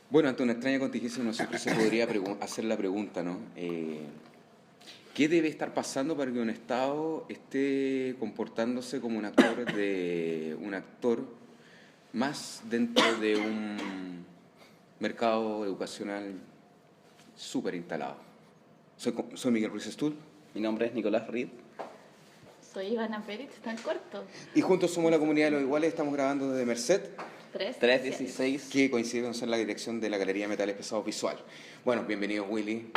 Bueno, ante una extraña contingencia uno siempre se podría hacer la pregunta, ¿no? ¿Qué debe estar pasando para que un Estado esté comportándose como un actor más dentro de un mercado educacional súper instalado? Soy Miguel Ruiz Estul. Mi nombre es Nicolás Reed. Soy Ivana Pérez, tan corto. Y juntos somos la Comunidad de los Iguales, estamos grabando desde Merced. 316. Que coincide con ser la dirección de la Galería Metales Pesados Visual. Bueno, bienvenido Willy,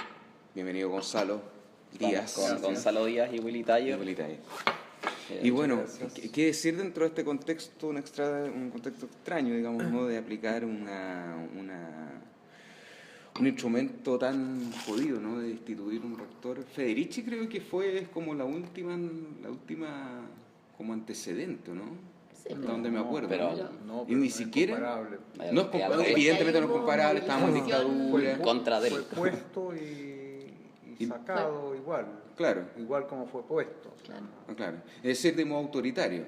bienvenido Gonzalo Díaz. Con Gonzalo Díaz y Willy Taller. Y bueno, ¿qué decir dentro de este contexto, un contexto extraño, digamos, ¿no? De aplicar un instrumento tan jodido, ¿no? De instituir un rector. Federici creo que fue como la última como antecedente, ¿no? Sí, hasta donde me acuerdo. No, y ni siquiera. No es comparable. Evidentemente no es comparable, estábamos en dictadura. Contra del. Fue puesto y sacado igual. Claro. Igual como fue puesto. Claro. Es decir, de modo autoritario.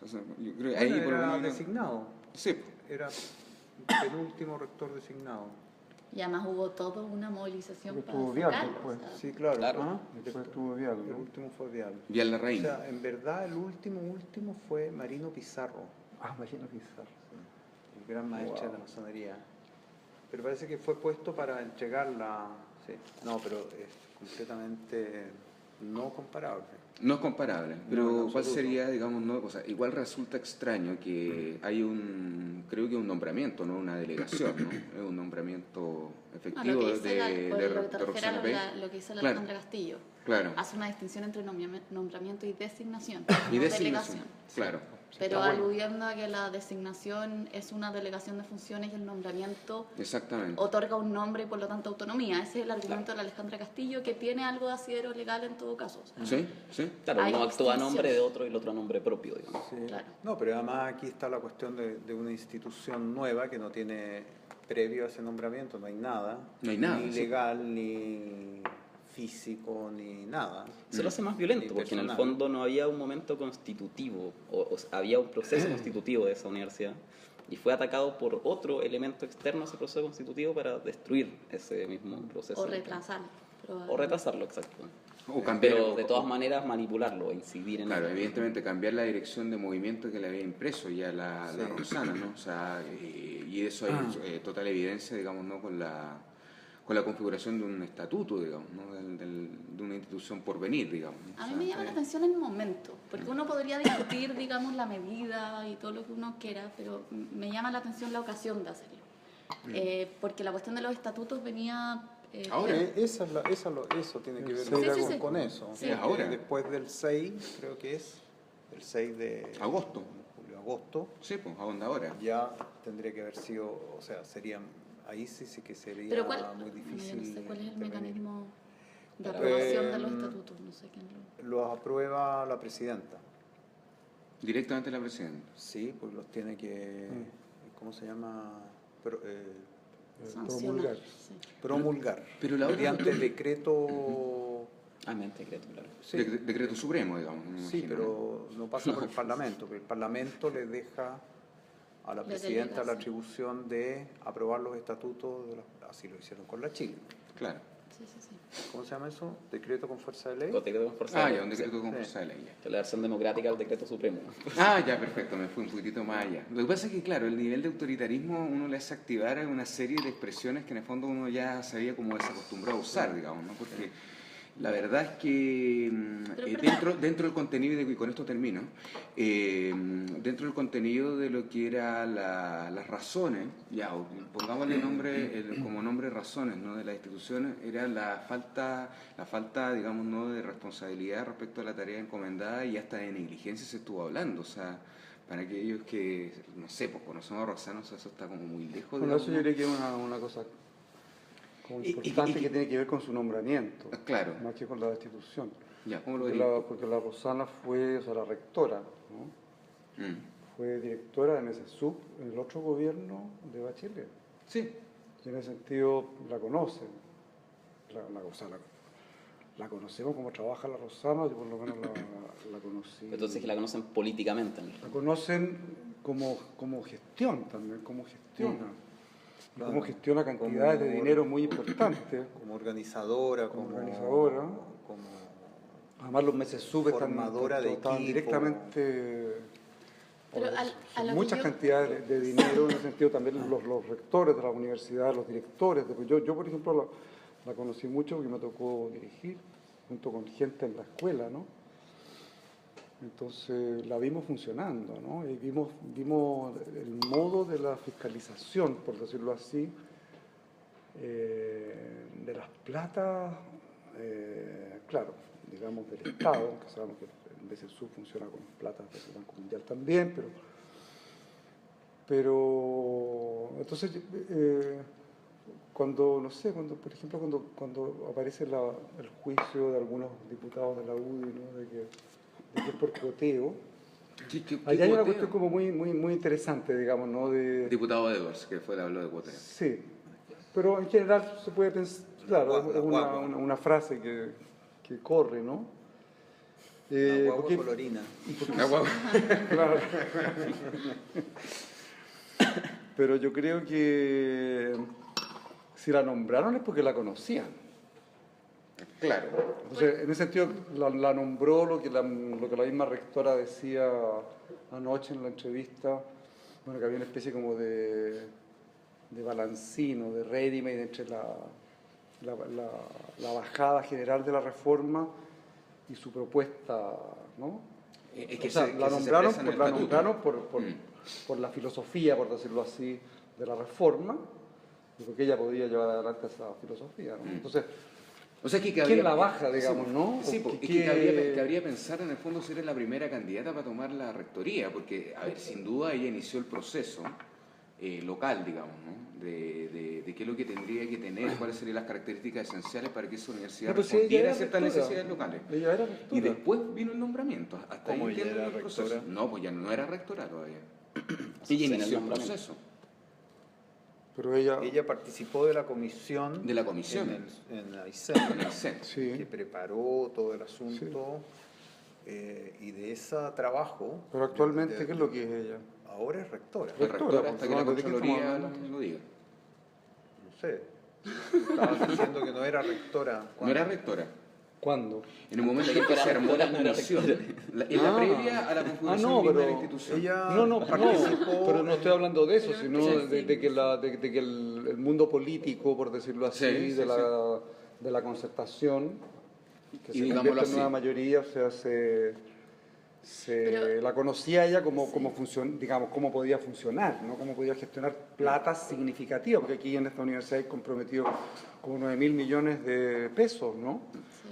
O sea, yo creo que ahí Bueno, por lo era menos. designado. Sí. Era el último rector designado. Y además hubo toda una movilización para Estuvo Vial sacarlo. después. O sea, Sí, claro. Claro. ¿Ah? Después estuvo Vial. El último fue Vial. Vial la O Reina. sea, en verdad el último fue Marino Pizarro, Imagino Pizarro. el gran maestro de la masonería. Pero parece que fue puesto para entregarla. Sí. No, pero es completamente no comparable. No es comparable, pero No, en ¿cuál absoluto. sería, digamos, no? O sea, igual resulta extraño que hay creo que un nombramiento, no una delegación, ¿no? Es un nombramiento efectivo lo que hizo de te refieres Roxana Pey. a lo que hizo la Claro. Alejandra Castillo. Claro. Hace una distinción entre nombramiento y designación, Y no designación, delegación. claro. Pero aludiendo a que la designación es una delegación de funciones y el nombramiento Exactamente. otorga un nombre y por lo tanto autonomía. Ese es el argumento de la Alejandra Castillo, que tiene algo de asidero legal en todo caso. O sea, Sí. Claro, Hay uno actúa a distinción. nombre de otro y el otro a nombre propio, digamos. Sí. Claro. No, pero además aquí está la cuestión de una institución nueva que no tiene previo a ese nombramiento, no hay nada. No hay nada, Ni sí. legal, ni físico, ni nada. Se lo hace más violento, Ni porque en el personal. fondo no había un momento constitutivo, había un proceso constitutivo de esa universidad, y fue atacado por otro elemento externo a ese proceso constitutivo para destruir ese mismo proceso. O retrasarlo. O retrasarlo, exacto. O cambiar. Pero de todas maneras manipularlo, incidir en Claro, él. evidentemente cambiar la dirección de movimiento que le había impreso ya la Roxana, ¿no? O sea, y eso hay total evidencia, digamos, ¿no? Con la configuración de un estatuto, digamos, ¿no? De una institución por venir, digamos, ¿no? A mí me llama la atención el momento, porque uno podría discutir, digamos, la medida y todo lo que uno quiera, pero me llama la atención la ocasión de hacerlo. Porque la cuestión de los estatutos venía... Ahora. Eso tiene que ver Sí. con eso. Sí. Ahora. Después del 6, creo que es, el 6 de Agosto. julio-agosto, Sí, pues, ¿a dónde ahora? ya tendría que haber sido, o sea, sería, ahí sí que sería Pero muy difícil. no sé cuál es el intervenir. mecanismo de aprobación de los estatutos, no sé quién lo... Los aprueba la presidenta, Directamente la presidenta. sí, pues los tiene que, ¿cómo se llama? Sancionar. Sí. Promulgar. Pero la otra- mediante decreto. Mediante decreto, claro. Sí, Decreto supremo, digamos. me sí, imagino, pero no pasa por el Parlamento, porque el Parlamento le deja a la Le presidenta delega, la sí. atribución de aprobar los estatutos, así lo hicieron con la Chile. ¿no? Claro. Sí. ¿Cómo se llama eso? ¿Decreto con fuerza de ley? Decreto con fuerza de Ya, ley. un decreto con Sí. fuerza de ley. Ya. La versión democrática del decreto supremo. Ya, perfecto, me fui un poquitito más allá. Lo que pasa es que, claro, el nivel de autoritarismo uno le hace activar una serie de expresiones que en el fondo uno ya se había como desacostumbrado a usar, digamos, ¿no? Porque la verdad es que dentro del contenido, y con esto termino, dentro del contenido de lo que era las razones, ya, pongámosle como nombre razones, ¿no? De las instituciones, era la falta, digamos, ¿no? De responsabilidad respecto a la tarea encomendada, y hasta de negligencia se estuvo hablando, o sea, para aquellos que, no sé, pues conocemos a Roxana, o sea, eso está como muy lejos. Bueno, eso yo digamos, creo que es una cosa como Y- importante y- que tiene que ver con su nombramiento, Claro. más que con la destitución. Ya, ¿cómo lo Porque diría? porque la Rosana fue, o sea, la rectora, ¿no? Fue directora de MESESUB en el otro gobierno de Bachelet. Sí. Y en ese sentido la conocen. La conocemos como trabaja la Rosana, yo por lo menos la conocí. Entonces que la conocen políticamente. La conocen como gestión también, como gestiona. Claro. cómo gestiona cantidades de dinero muy importantes. Como organizadora, Como como organizadora. como Además los meses sub formadora de estaban equipo. directamente... Pero a lo que muchas yo- cantidades de dinero, en ese sentido también los rectores de la universidad, los directores. Yo por ejemplo, la conocí mucho porque me tocó dirigir junto con gente en la escuela, ¿no? Entonces la vimos funcionando, ¿no? Y vimos el modo de la fiscalización, por decirlo así, de las platas, claro, digamos del Estado, que sabemos que el BCSU funciona con platas del Banco Mundial también, pero entonces cuando, no sé, por ejemplo, cuando aparece el juicio de algunos diputados de la UDI, ¿no? de que es por cuoteo, allá hay una cuestión como muy interesante, digamos, ¿no? Diputado Edwards, que fue el habló de cuoteo. Sí, pero en general se puede pensar, claro, es Guagua. una frase que corre, ¿no? Una guagua porque- colorina. Claro. Pero yo creo que si la nombraron es porque la conocían. Claro. Entonces, en ese sentido, la nombró lo que la misma rectora decía anoche en la entrevista, bueno, que había una especie como de balancino, de ready-made entre la bajada general de la reforma y su propuesta, ¿no? Es que O sea, se- que la se nombraron, expresa en el la estatuto. nombraron por la filosofía, por decirlo así, de la reforma, y porque ella podía llevar adelante esa filosofía, ¿no? Entonces, O sea, que ¿quién la baja, digamos, sí, no? Sí, ¿O porque qué- cabría pensar en el fondo si eres la primera candidata para tomar la rectoría, porque, a ver, sin duda ella inició el proceso local, digamos, ¿no? De qué es lo que tendría que tener, cuáles serían las características esenciales para que esa universidad No, pues si ella respondiera era a ciertas rectora. necesidades locales. Ella era rectora. Y después vino el nombramiento. Hasta ahí ¿Cómo ella entiendo era el proceso. rectora? No, pues ya no era rectora todavía. Sí, Ella en el inició el nombramiento. proceso. Pero ella... Ella participó de la comisión. De la comisión. En la ICEM, En el CEN. Sí. que preparó todo el asunto. Y de ese trabajo. Pero actualmente, ¿qué es lo que es ella? Ahora es rectora. Fue Rectora, rectora hasta que la ¿de qué estamos Contraloría hablando? lo diga. No sé. Estabas diciendo que no era rectora. No era rectora. ¿Cuándo? En el momento en que se armó la no era comisión, en la previa a la configuración no, misma de la pero institución. Ella No, participó. pero no estoy hablando de eso, sino Sí, de que el mundo político, por decirlo así, Sí, sí, de la concertación, que Y se digámoslo convierte en así. una mayoría, o sea, Pero- la conocía ella como digamos, cómo podía funcionar, ¿no? Cómo podía gestionar platas significativas, porque aquí en esta universidad hay comprometido como 9.000 millones de pesos, ¿no?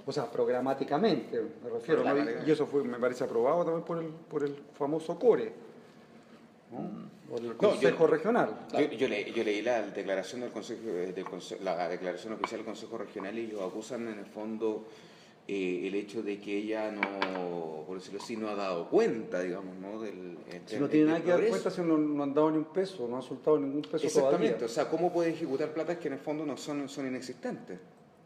O sea, programáticamente, me refiero, ¿no? Y eso me parece aprobado también por el famoso CORE, ¿no? Por el Consejo Regional. Yo leí la declaración del la declaración oficial del Consejo Regional y ellos acusan en el fondo el hecho de que ella no, por decirlo así, no ha dado cuenta, digamos, ¿no? Si no tiene nada que dar cuenta, si no han dado ni un peso, no han soltado ningún peso Exactamente, todavía. o sea, ¿cómo puede ejecutar platas que en el fondo no son inexistentes?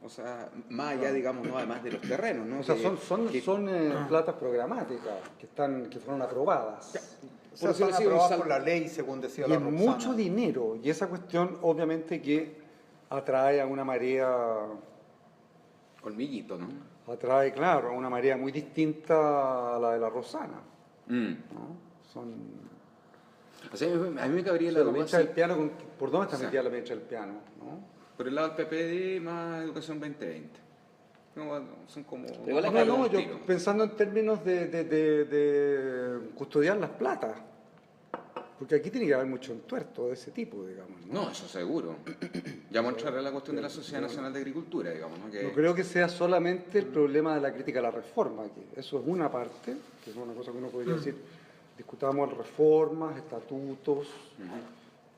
O sea, más allá, digamos, no además de los terrenos, ¿no? O sea, Que- son platas programáticas que fueron aprobadas. O sea, por decirlo son así, un aprobadas sal- por la ley, según decía Y la es Roxana. mucho dinero. Y esa cuestión, obviamente, que atrae a una marea, Colmillito, ¿no? atrae, claro, a una marea muy distinta a la de la Rosana, Mm. ¿no? Son... O sea, a mí me cabría O la sea, la duda mecha si- del piano, ¿por dónde está Sí. metida la mecha del piano? ¿No? por el lado del PPD más Educación 2020. No, son como... igual No, acá no, un yo tiro. pensando en términos de custodiar las platas, porque aquí tiene que haber mucho entuerto de ese tipo, digamos. ¿no? No, eso seguro. Ya mostraré la cuestión de la Sociedad Nacional de Agricultura, digamos, ¿no? Que... No creo que sea solamente el problema de la crítica a la reforma, aquí. Eso es una parte, que es una cosa que uno podría decir, discutamos reformas, estatutos,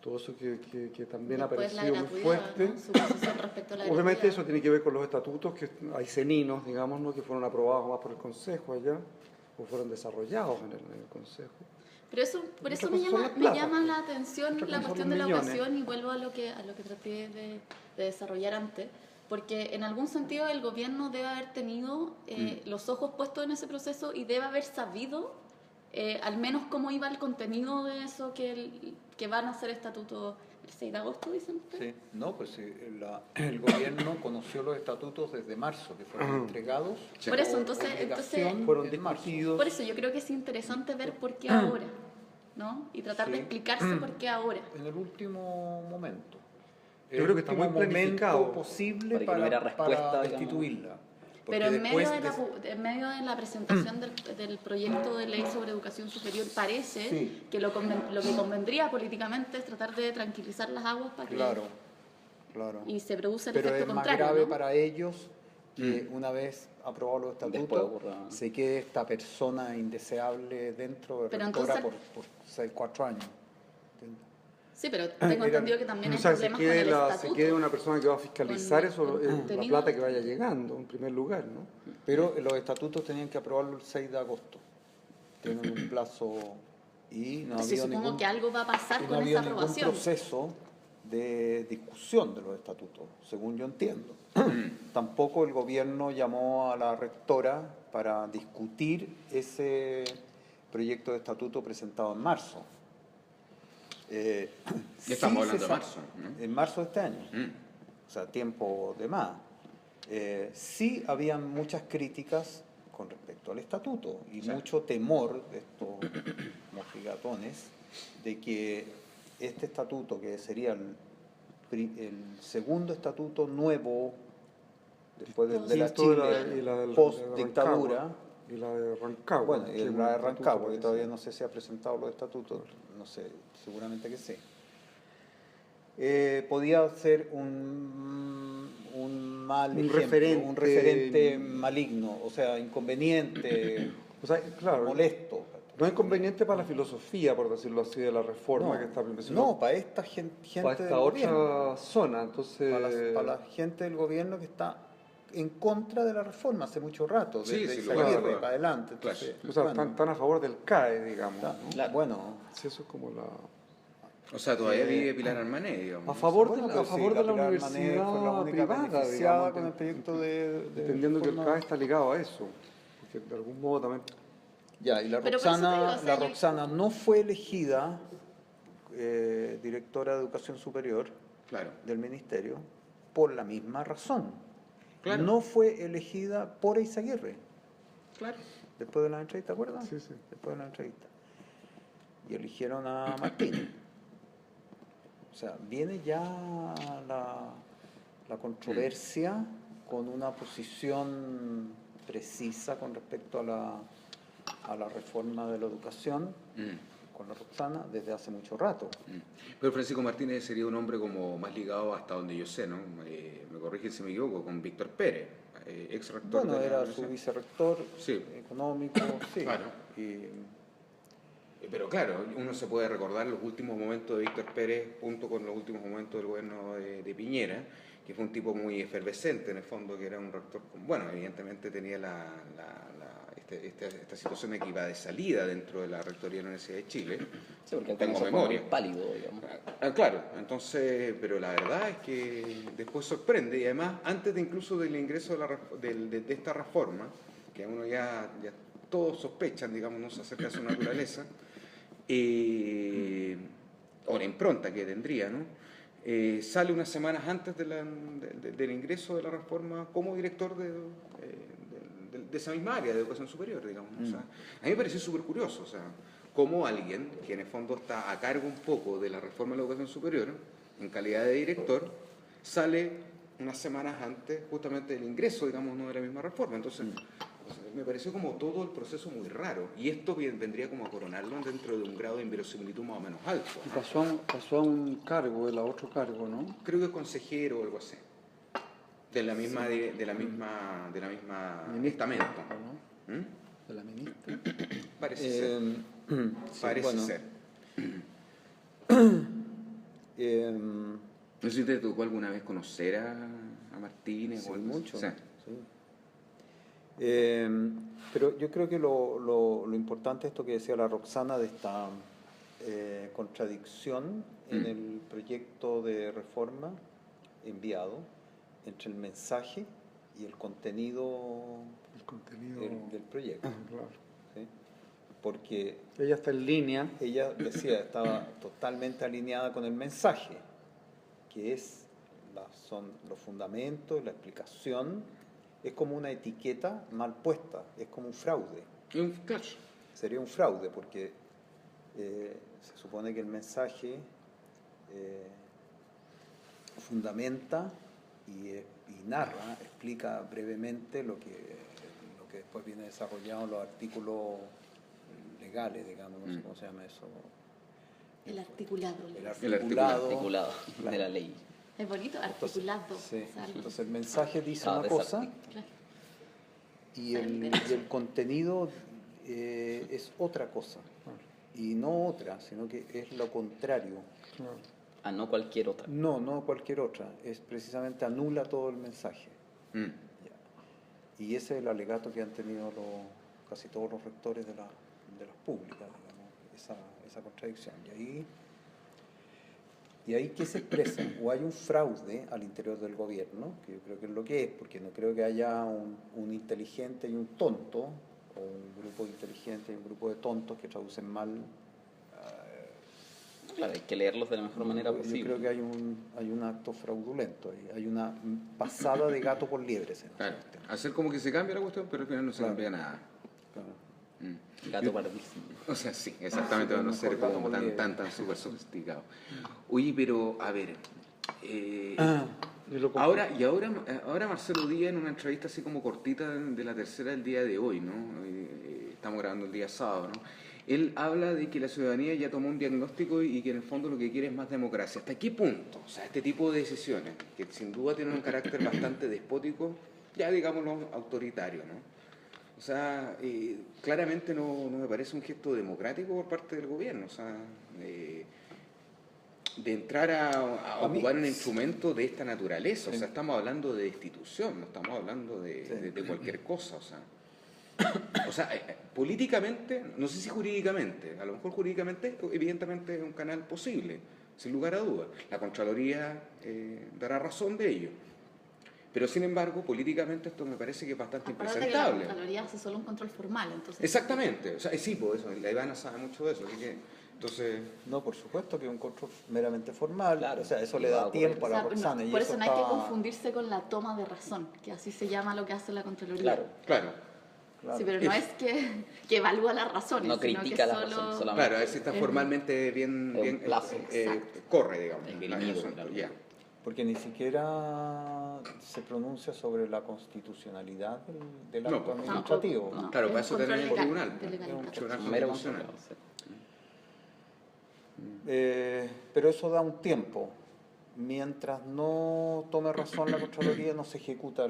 todo eso que también ha Después la aparecido muy gratuidad, fuerte. ¿no? Su posición respecto a la Obviamente gratuidad. eso tiene que ver con los estatutos, que hay ceninos, digamos, ¿no? que fueron aprobados más por el Consejo allá, o fueron desarrollados en el Consejo. Pero eso, por Otra eso cosa son las me platas, llama pues. la atención Otra la cosa son cuestión los de la millones. educación y vuelvo a lo que traté de desarrollar antes, porque en algún sentido el gobierno debe haber tenido los ojos puestos en ese proceso y debe haber sabido al menos cómo iba el contenido de eso que van a ser estatutos El 6 de agosto, dicen ustedes. Sí, no, pues el gobierno conoció los estatutos desde marzo, que fueron entregados. Por eso, por entonces obligación fueron en marzo. discutidos. Por eso yo creo que es interesante ver por qué ahora, ¿no? Y tratar de Sí. explicarse por qué ahora. En el último momento. Yo creo que está muy último planificado. momento posible Para que no hubiera para respuesta, digamos. destituirla. Porque Pero en después medio de la presentación del proyecto de ley sobre educación superior parece Sí. que lo que convendría políticamente es tratar de tranquilizar las aguas para que Claro. y se produce el Pero efecto es más contrario, grave ¿no? para ellos que una vez aprobados los Después estatutos ocurra. se quede esta persona indeseable dentro de Pero rectora entonces- por 4 años. ¿Entiendes? Sí, pero tengo entendido que también O hay sea, problemas con el se estatuto. quede una persona que va a fiscalizar Con eso, el la contenido. plata que vaya llegando, en primer lugar, ¿no? Pero los estatutos tenían que aprobarlo el 6 de agosto. Tienen un plazo y no ha Sí, habido supongo ningún, que algo va a pasar y no con ha habido esa ningún aprobación. proceso de discusión de los estatutos, según yo entiendo. Tampoco el gobierno llamó a la rectora para discutir ese proyecto de estatuto presentado en marzo. Ya estamos sí hablando de se sa- marzo, ¿no? En marzo de este año, Mm. o sea, tiempo de más. Sí habían muchas críticas con respecto al estatuto y Sí. mucho temor de estos mojigatones de que este estatuto, que sería el segundo estatuto nuevo después de la Distinto Chile y la del- post-dictadura, de Rancagua, y la de Rancagua. bueno, y que es un la de estatuto Rancagua, que parecido. todavía no sé si ha presentado los estatutos, no sé, seguramente que sí. Podía ser un mal Un ejemplo, referente. un referente maligno, o sea, inconveniente, O sea, claro, molesto. no es conveniente para la filosofía, por decirlo así, de la reforma que está No, para esta gente para del esta gobierno, otra zona, entonces... para la gente del gobierno que está en contra de la reforma hace mucho rato, Sí, desde sí, Izaguirre claro. para adelante. Claro. Entonces, O sea, bueno, están a favor del CAE, digamos. está- ¿no? bueno, Sí, eso es como la... O sea, todavía vive Pilar Armané, digamos. A favor bueno, de, pero a favor sí, de la Pilar Manet universidad fue la única privada, beneficiada digamos, con el proyecto de entendiendo que el reforma. CAE está ligado a eso, porque de algún modo también... Ya, y la Pero por eso te Roxana, digo, o sea, yo- Roxana no fue elegida directora de Educación Superior Claro. del Ministerio por la misma razón. Claro. No fue elegida por Eizaguirre, Claro. después de la entrevista, ¿te acuerdas? Sí, sí. Después de la entrevista. Y eligieron a Martín. O sea, viene ya la controversia con una posición precisa con respecto a la reforma de la educación Mm. con la Roxana desde hace mucho rato. Pero Francisco Martínez sería un hombre como más ligado hasta donde yo sé, ¿no? Me corrige si me equivoco, con Víctor Pérez, ex rector Bueno, de la era su universidad. vicerrector Sí. económico, sí. Claro. Pero claro, uno se puede recordar los últimos momentos de Víctor Pérez junto con los últimos momentos del gobierno de Piñera, que fue un tipo muy efervescente en el fondo, que era un rector, bueno, evidentemente tenía esta situación de que iba de salida dentro de la rectoría de la Universidad de Chile. Sí, porque el Tengo comienzo fue memoria. muy pálido, digamos. Claro, entonces, pero la verdad es que después sorprende y además antes de incluso del ingreso de esta reforma, que uno ya todos sospechan, digamos, no se acerca a su naturaleza, o la impronta que tendría, ¿no? Sale unas semanas antes del ingreso de la reforma como director de esa misma área de educación superior, digamos. O sea, a mí me pareció súper curioso, o sea, cómo alguien que en el fondo está a cargo un poco de la reforma de la educación superior, en calidad de director, sale unas semanas antes justamente del ingreso, digamos, no de la misma reforma. Entonces, o sea, me pareció como todo el proceso muy raro. Y esto vendría como a coronarlo dentro de un grado de inverosimilitud más o menos alto. Y pasó a un cargo, a otro cargo, ¿no? Creo que consejero o algo así. De la misma Ministra, estamento. ¿no? ¿Mm? De la ministra. Parece ser. Sí, Parece bueno, ser. em, No sé si te tocó alguna vez conocer a Martínez sí, o algo así. mucho. Sí. Sí. Pero yo creo que lo importante es esto que decía la Roxana de esta contradicción en el proyecto de reforma enviado entre el mensaje y el contenido El contenido... del proyecto. Claro. ¿Sí? Porque Ella está en línea. ella decía estaba totalmente alineada con el mensaje, que son los fundamentos, la explicación, es como una etiqueta mal puesta, es como un fraude. Claro. Sería un fraude porque se supone que el mensaje fundamenta y narra, explica brevemente lo que después viene desarrollado en los artículos legales, digamos, no sé cómo se llama eso. El articulado. El Articulado de la ley. Es bonito, articulado. Sí. o sea, algo. Entonces el mensaje dice Ah, una cosa Claro. y el contenido es otra cosa. Y no otra, sino que es lo contrario. A no cualquier otra. No cualquier otra. Es precisamente anula todo el mensaje. Mm. Ya. Y ese es el alegato que han tenido casi todos los rectores de las públicas, digamos, esa contradicción. Y ahí ¿qué se expresa? O hay un fraude al interior del gobierno, que yo creo que es lo que es, porque no creo que haya un inteligente y un tonto, o un grupo de inteligentes y un grupo de tontos que traducen mal. Claro, hay que leerlos de la mejor manera Yo posible. creo que hay un acto fraudulento, hay una pasada de gato por liebre. Claro. Hacer como que se cambia la cuestión, pero al final no se cambia nada. Claro. Mm. Gato pardísimo. O sea, sí, exactamente, para no ser mejor como gato tan súper sofisticado. Oye, pero, a ver, Y lo comp- ahora Marcelo Díaz, en una entrevista así como cortita de la tercera del día de hoy, ¿no? Estamos grabando el día sábado, ¿no? Él habla de que la ciudadanía ya tomó un diagnóstico y que en el fondo lo que quiere es más democracia. ¿Hasta qué punto? O sea, este tipo de decisiones, que sin duda tienen un carácter bastante despótico, ya digámoslo autoritario, ¿no? O sea, claramente no me parece un gesto democrático por parte del gobierno, o sea, de entrar a ocupar un instrumento de esta naturaleza. O sea, estamos hablando de destitución, no estamos hablando de cualquier cosa, o sea, políticamente, no sé si jurídicamente, a lo mejor jurídicamente, evidentemente es un canal posible, sin lugar a dudas. La Contraloría dará razón de ello. Pero sin embargo, políticamente esto me parece que es bastante Acuérdate que la impresentable. Contraloría hace solo un control formal, entonces. Exactamente, o sea, sí, por eso, la Ivana sabe mucho de eso, así que, entonces... No, por supuesto que es un control meramente formal, Claro, o sea, eso y le va a da ocurrir. tiempo a O la sea, Roxana. no, y por eso eso no hay que está- confundirse con la toma de razón, que así se llama lo que hace la Contraloría. Claro, Claro, Claro. Sí, pero no es que evalúa las razones, no sino critica que la solo... razón solamente. claro, a ver si está formalmente bien, en plazo. Exacto. corre, digamos. Esgrimido, el asunto, claro. ya. Porque ni siquiera se pronuncia sobre la constitucionalidad del No, acto no, administrativo. no. Claro, Es para un eso control tenemos el legal, tribunal. de legalidad. Un tribunal Mero constitucional. control, sí. Pero eso da un tiempo. Mientras no tome razón la Contraloría, no se ejecuta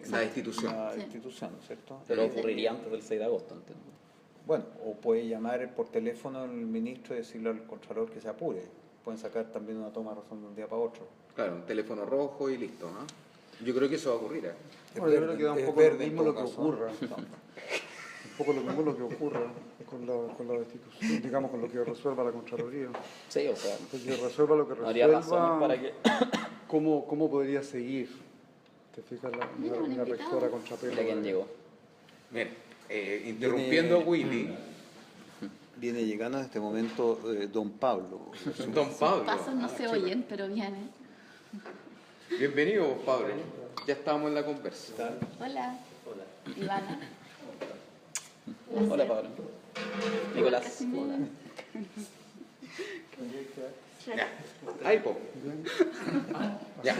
La destitución. la Sí. institución, ¿cierto? Pero ocurriría antes del 6 de agosto, entiendo. Bueno, o puede llamar por teléfono al ministro y decirle al Contralor que se apure. Pueden sacar también una toma de razón de un día para otro. Claro, un teléfono rojo y listo, ¿no? Yo creo que eso va a ocurrir. Bueno, yo creo que da un es poco lo verde en mismo todo lo que caso. ocurra. Un poco lo mismo lo que ocurra con la destitución, digamos, con lo que resuelva la Contraloría. Sí, o sea, Que resuelva lo que no habría razones resuelva, para que... ¿cómo podría seguir? ¿Te fijas Mira, un la invitado. rectora Contrapelo? Mira quién llegó. Bien, interrumpiendo a Willy, Viene llegando en este momento don Pablo. don Pablo. Pasos no se oyen, pero vienen. Bienvenido, Pablo. Ya estábamos en la conversa. Hola. Ivana. Hola, Pablo. Nicolás. Casimiro. Ya. Ahí, po. Ya,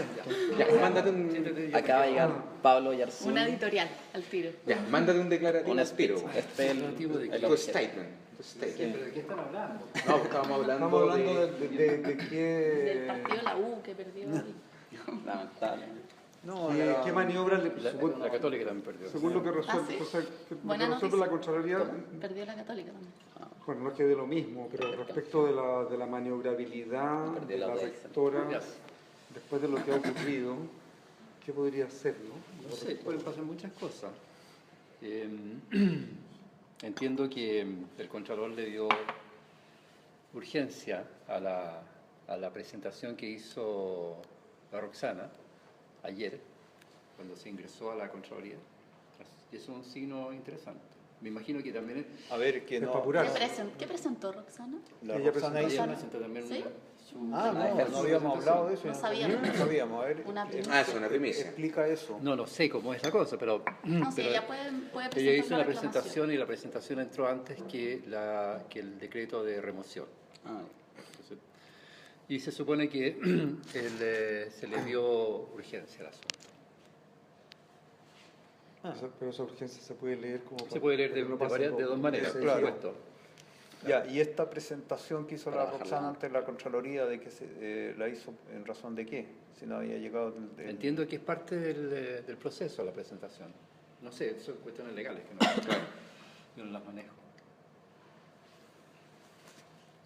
mándate un... Acaba de llegar Pablo Yarzún. Una editorial al tiro. Ya, mándate un declarativo Un al tiro. speech. Este es el Tu objeto. statement. Tu statement. ¿Pero de qué están hablando? No, estábamos hablando, Estamos hablando de... de qué... Del partido la U que perdió. Lamentable. No, ¿Qué maniobras le La Católica también perdió. según lo que resuelve, sí. o sea, que lo Buena que resuelve la noticia. Contraloría? Perdió la Católica también. Bueno, no es que de lo mismo, pero respecto de la maniobrabilidad Perdió de la la audiencia. rectora, Ya. después de lo que ha ocurrido, ¿qué podría hacer, no? No sé, pueden pasar muchas cosas. Entiendo que el Contralor le dio urgencia a la presentación que hizo la Roxana ayer, cuando se ingresó a la Contraloría. Y eso es un signo interesante. Me imagino que también a ver, que Es no. para apurar. ¿Qué presentó Roxana? La Ella Roxana presentó- hizo ella presenta también ¿Sí? Ah, la no, presentación. no habíamos hablado de eso. No sabíamos. No sabíamos. A ver, Una primicia. Ah, es una primicia. explica eso. No lo sé cómo es la cosa, pero, No, sí, pero ella puede presentar ella hizo una una reclamación. presentación y la presentación entró antes que el decreto de remoción. Ah, Entonces, y se supone que se le dio urgencia al asunto. Pero esa urgencia se puede leer como... Se puede leer de, que no de pase por- dos maneras, Sí, por claro. supuesto. Ya, y esta presentación que hizo Para la bajarla. Roxana ante la Contraloría, ¿de que la hizo en razón de qué? Si no había llegado Entiendo que es parte del proceso la presentación. No sé, son cuestiones legales que no, yo no las manejo.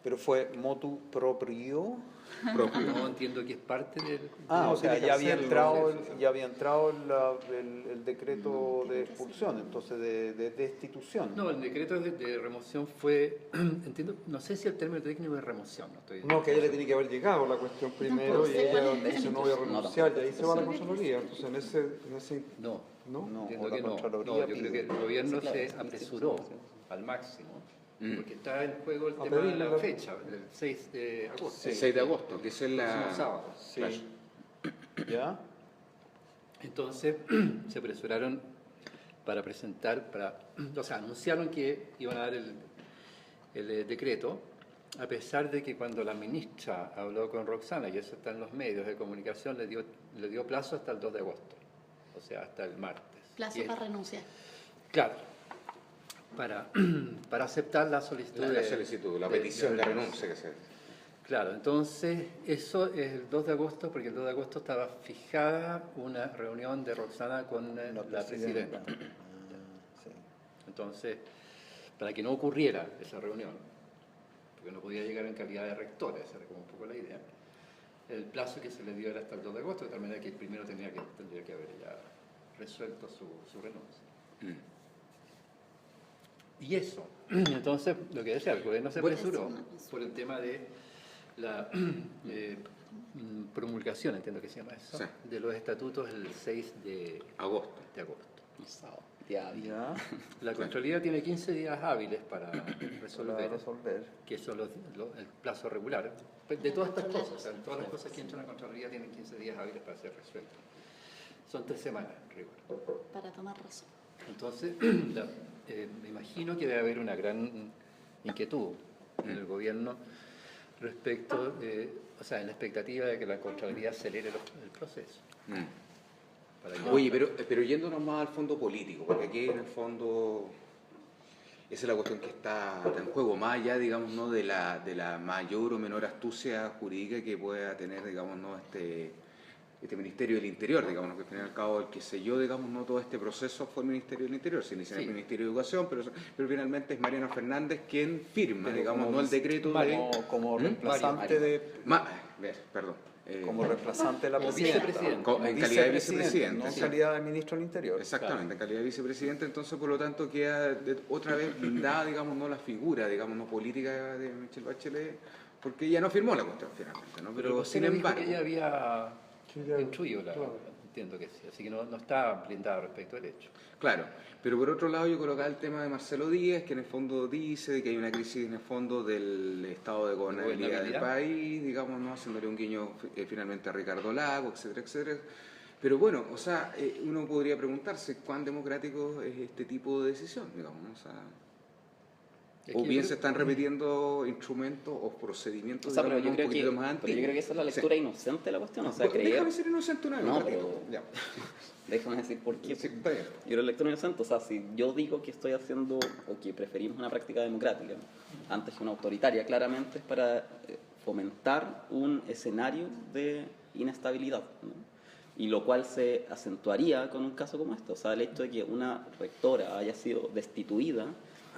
Pero fue motu proprio. No entiendo que es parte del... Ah, No, o sea, tiene que ya había hacerlo, entrado, sí, sí. ya había entrado el decreto de expulsión, entonces de destitución. No, el decreto de remoción fue, entiendo, no sé si el término técnico es remoción, no estoy... No, que a ella le tiene que haber llegado la cuestión primero y sé cuál ella es el dice no voy a renunciar y ahí se va a la Contraloría. Entonces en ese No, ¿no? No, entiendo o la que no. Contraloría No, yo creo que el pide. gobierno Sí, claro, se sí, apresuró sí, sí. al máximo, Mm. porque está en juego el A tema de pedirle la la- fecha, el 6 de agosto. El 6 de agosto, que es El la... próximo sábado. Sí. Claro. ¿Ya? Entonces se apresuraron para presentar, o sea, anunciaron que iban a dar el decreto, a pesar de que cuando la ministra habló con Roxana, y eso está en los medios de comunicación, le dio plazo hasta el 2 de agosto, o sea, hasta el martes. Plazo Y para renunciar. Claro, para aceptar la solicitud. La solicitud, la petición de renuncia que se... Claro, entonces eso es el 2 de agosto, porque el 2 de agosto estaba fijada una reunión de Roxana con la presidenta. Sí. Entonces, para que no ocurriera esa reunión, porque no podía llegar en calidad de rectora, esa era como un poco la idea, el plazo que se le dio era hasta el 2 de agosto, de tal manera que el primero tendría que haber ya resuelto su renuncia. Mm. Y eso, entonces, lo que decía, el gobierno se Bueno, apresuró es una apresura. por el tema de la promulgación, entiendo que se llama eso, Sí. de los estatutos el 6 de Agosto. agosto. un sábado, día hábil. ¿Ya? La Contraloría tiene 15 días hábiles para Para resolver, resolver. que son el plazo regular. De todas estas cosas, o sea, todas las cosas que entran a la Contraloría tienen 15 días hábiles para ser resueltas. Son 3 semanas, en rigor. Para tomar razón. Entonces, me imagino que debe haber una gran inquietud en el gobierno respecto, o sea, en la expectativa de que la Contraloría acelere el proceso. Mm. Para que- Oye, pero yéndonos más al fondo político, porque aquí en el fondo esa es la cuestión que está en juego, más allá, digamos, ¿no? de la mayor o menor astucia jurídica que pueda tener, digamos, ¿no? este Ministerio del Interior, digamos, ¿no? Que al fin y al cabo el que selló, digamos, no todo este proceso fue el Ministerio del Interior, se inició en Sí. el Ministerio de Educación, pero finalmente es Mariano Fernández quien firma, Pero digamos, como no el decreto como ¿Mm? reemplazante de perdón. como reemplazante de la Como presidenta. vicepresidente. En calidad de vicepresidente, no en sí. calidad de ministro del Interior. Exactamente, en calidad de vicepresidente, entonces por lo tanto queda otra vez blindada, digamos, no la figura, digamos, no política de Michelle Bachelet, porque ella no firmó la cuestión finalmente, ¿no? Pero el Pero sin vocero dijo embargo, que ella había Sí, ya, instruido, claro. entiendo que sí, así que no está blindada respecto al hecho. claro, pero por otro lado yo colocaba el tema de Marcelo Díaz, que en el fondo dice de que hay una crisis en el fondo del estado de gobernabilidad del gobernabilidad. país, digamos, ¿no? Haciéndole un guiño finalmente a Ricardo Lago, etcétera, etcétera. Pero bueno, o sea, uno podría preguntarse cuán democrático es este tipo de decisión, digamos, ¿no? O sea, Es o que bien yo se creo- están repitiendo instrumentos o procedimientos O sea, pero digamos, yo un creo poquito más pero yo creo que esa es la lectura inocente de la cuestión. O sea, Bueno, creer... déjame ser inocente una vez, No, un ratito. pero- Ya. Déjame decir por qué. Sí, está bien. Yo era lector inocente, o sea, si yo digo que estoy haciendo o que preferimos una práctica democrática antes que una autoritaria, claramente es para fomentar un escenario de inestabilidad, ¿no? Y lo cual se acentuaría con un caso como este. O sea, el hecho de que una rectora haya sido destituida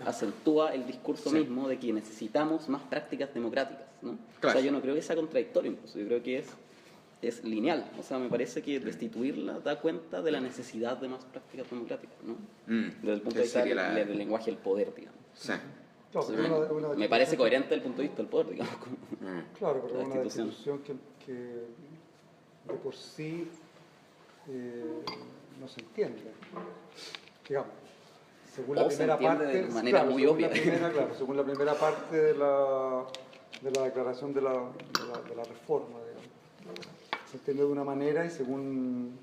acentúa el discurso Sí. mismo de que necesitamos más prácticas democráticas, ¿no? Claro. O sea, yo no creo que sea contradictorio, incluso yo creo que es lineal. O sea, me parece que destituirla da cuenta de la necesidad de más prácticas democráticas, ¿no? Desde el punto de Que vista sería la- del lenguaje del poder, digamos. Sí. Claro, Entonces, pero me parece coherente desde el punto de vista del poder, digamos. como- Claro, pero la es una destitución. destitución que de por sí no se entiende. Digamos, según la O se primera entiende parte, de manera muy según obvia. Según la primera parte de de la declaración de la reforma, digamos. Se entiende de una manera y según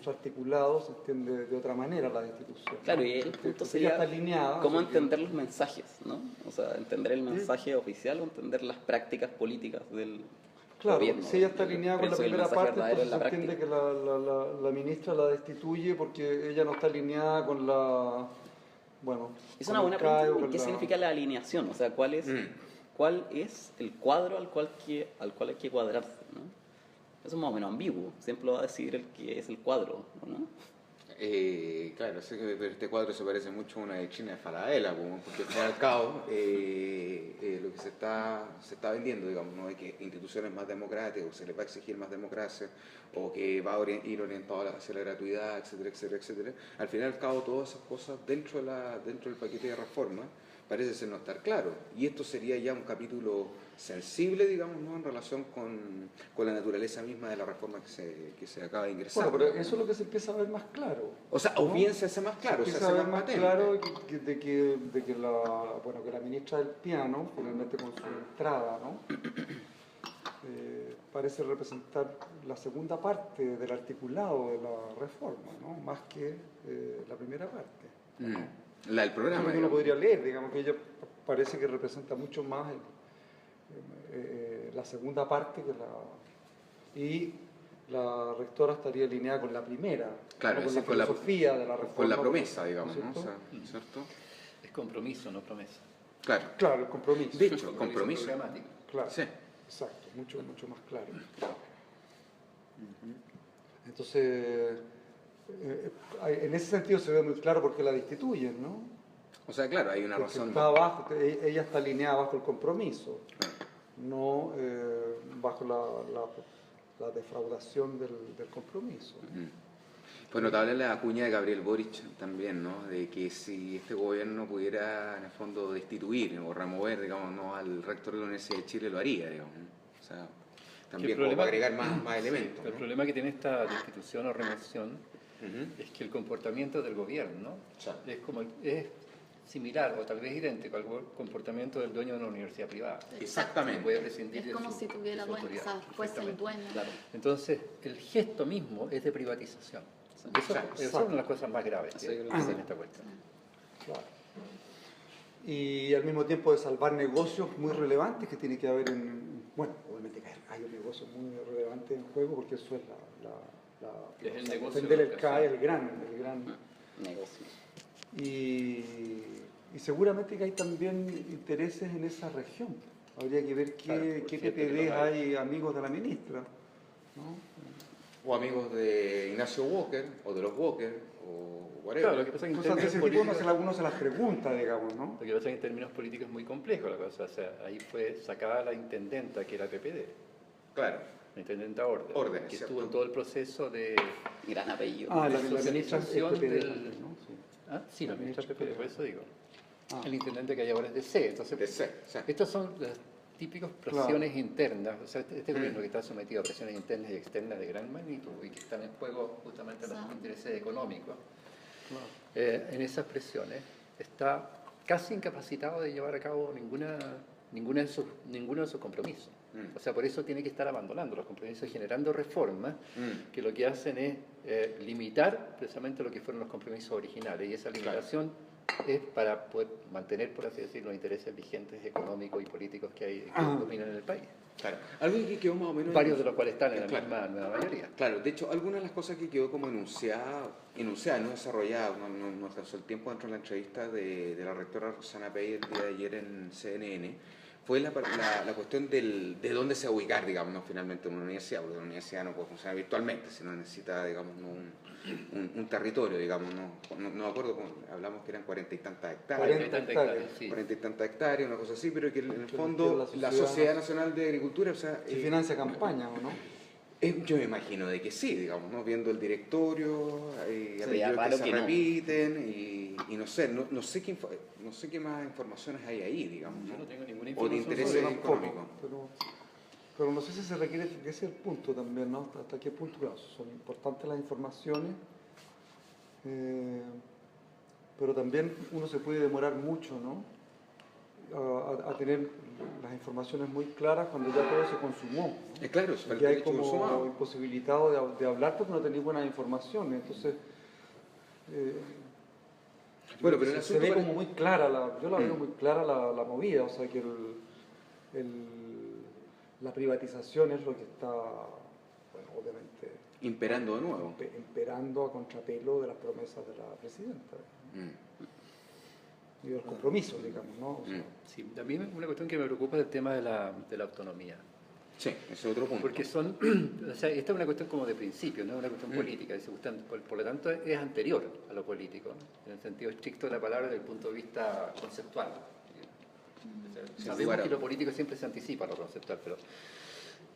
su articulado se entiende de otra manera la destitución. Claro, y el punto Porque sería ella está alineada, cómo así que- entender los mensajes, ¿no? O sea, entender el mensaje oficial o entender las prácticas políticas del Claro, gobierno. si ella está Yo alineada con la pienso que el primera mensaje parte, verdadero entonces es se la entiende práctica. que la ministra la destituye porque ella no está alineada con la... Bueno, Es con una el buena CAE o pregunta. con ¿Qué la- significa la alineación? O sea, ¿cuál es el cuadro al cual hay que cuadrarse, ¿no? Eso es más o menos ambiguo. Siempre lo va a decir el que es el cuadro, ¿no? Claro, sé que pero este cuadro se parece mucho a una de China de Falabella, como, porque al fin y al cabo lo que se está vendiendo, digamos, ¿no? De que instituciones más democráticas, o se les va a exigir más democracia, o que va a ir orientado hacia la gratuidad, etcétera, etcétera, etcétera. Al fin y al cabo, todas esas cosas dentro del paquete de reforma parece ser no estar claro. Y esto sería ya un capítulo sensible, digamos, ¿no? En relación con la naturaleza misma de la reforma que se acaba de ingresar. Bueno, pero eso es lo que se empieza a ver más claro. O sea, o bien se hace más claro, se se empieza hace a ver más más patente. claro que la ministra del Piano, finalmente con su entrada, ¿no? Parece representar la segunda parte del articulado de la reforma, ¿no? Más que la primera parte. La del programa. Eso uno digamos. podría leer, digamos que ella parece que representa mucho más la segunda parte y la rectora estaría alineada con la primera, Claro, ¿no? Con sí, la con la- filosofía de la reforma. Con la promesa, digamos, ¿no? ¿cierto? O sea, ¿cierto? Es compromiso, no promesa. Claro. Claro, el compromiso. De hecho, compromiso. programático. Claro, Sí. exacto, mucho más claro. Entonces, en ese sentido se ve muy claro por qué la destituyen, ¿no? O sea, claro, hay una Porque razón. está abajo, ella está alineada bajo el compromiso, no bajo la defraudación del compromiso. Fue notable la cuña de Gabriel Boric también, ¿no? De que si este gobierno pudiera, en el fondo, destituir o remover, digamos, ¿no? al rector de la Universidad de Chile, lo haría, digamos, ¿no? O sea, también como para agregar más elementos, El ¿no? problema que tiene esta destitución o remoción Ujú. es que el comportamiento del gobierno Exacto. es similar o tal vez idéntico al comportamiento del dueño de una universidad privada. Exactamente. Puede prescindir Es de como su- si tuviera de su dueño, o sea, autoridad. fuese el Exactamente. dueño. Claro. Entonces, el gesto mismo es de privatización. Eso es una de las cosas más graves que Eso yo creo que tiene sí. esta cuestión. Claro. Y al mismo tiempo de salvar negocios muy relevantes que tiene que haber bueno, obviamente que hay un negocio muy relevante en juego porque eso es Es el negocio defender de el la CAE, educación. el gran Negocios. y seguramente que hay también intereses en esa región. Habría que ver Claro, qué por cierto que PPD los hay. hay amigos de la ministra, ¿no? O amigos de Ignacio Walker, o de los Walker, o whatever. Claro, lo que pasa es que en Cosas de términos ese tipo políticos- uno se las pregunta, digamos, ¿no? Lo que pasa es que en términos políticos es muy complejo la cosa. O sea, ahí fue sacada la intendenta que era PPD, Claro. la intendenta Orden, Orden, que ¿cierto? estuvo en todo el proceso de... Gran apellido. La de ministra es socialización PPD del... también, ¿no? Sí. Ah, sí, la ministra PPD, por eso digo. Ah. El intendente que hay ahora es de C. Entonces, De C, sí. estas son las típicas presiones internas. O sea, este gobierno que está sometido a presiones internas y externas de gran magnitud y que están en juego justamente los Exacto. intereses económicos, Claro. en esas presiones está casi incapacitado de llevar a cabo ninguno de sus compromisos. O sea, por eso tiene que estar abandonando los compromisos y generando reformas que lo que hacen es limitar precisamente lo que fueron los compromisos originales. Y esa limitación es para poder mantener, por así decirlo, los intereses vigentes económicos y políticos que dominan en el país. Claro. Algo que quedó más o menos... Varios de los cuales están en la Claro. misma nueva mayoría. Claro, de hecho, algunas de las cosas que quedó como enunciada, no desarrollada, no alcanzó el tiempo dentro de la entrevista de la rectora Rosana Pey el día de ayer en CNN, fue la cuestión de dónde se va a ubicar, digamos, ¿no? Finalmente una universidad, porque una universidad no puede funcionar virtualmente, sino necesita, digamos, ¿no? un territorio, digamos, no me acuerdo, hablamos que eran 40 y tantas hectáreas. 40 hectáreas, sí. 40 y tantas hectáreas, una cosa así, pero que en el Que fondo la la Sociedad Nacional de Agricultura, o sea... Si financia campaña o no. Yo me imagino de que sí, digamos, ¿no? Viendo el directorio, Sería apellidos que raro se que no. repiten y no sé, no sé qué más informaciones hay ahí, digamos, Yo ¿no? no tengo ninguna O de información intereses sobre Yo eso. tampoco, económicos. pero no sé si se requiere, ese es el punto también, ¿no? Hasta qué punto, claro, son importantes las informaciones, pero también uno se puede demorar mucho, ¿no? a tener las informaciones muy claras cuando ya todo se consumó. Claro, es Y hay como imposibilitado de hablar porque no tenéis buena información. Entonces, bueno, pero se ve como muy clara, yo la veo muy clara la movida, o sea que la privatización es lo que está, bueno, obviamente... imperando de nuevo. Imperando a contrapelo de las promesas de la presidenta. Y de los compromisos, digamos, ¿no? O sea, Sí, a mí una cuestión que me preocupa es el tema de la autonomía. Sí, ese es otro punto. Porque son, o sea, esta es una cuestión como de principio, no es una cuestión política, por lo tanto es anterior a lo político, en el sentido estricto de la palabra desde el punto de vista conceptual. O sea, sabemos que lo político siempre se anticipa a lo conceptual,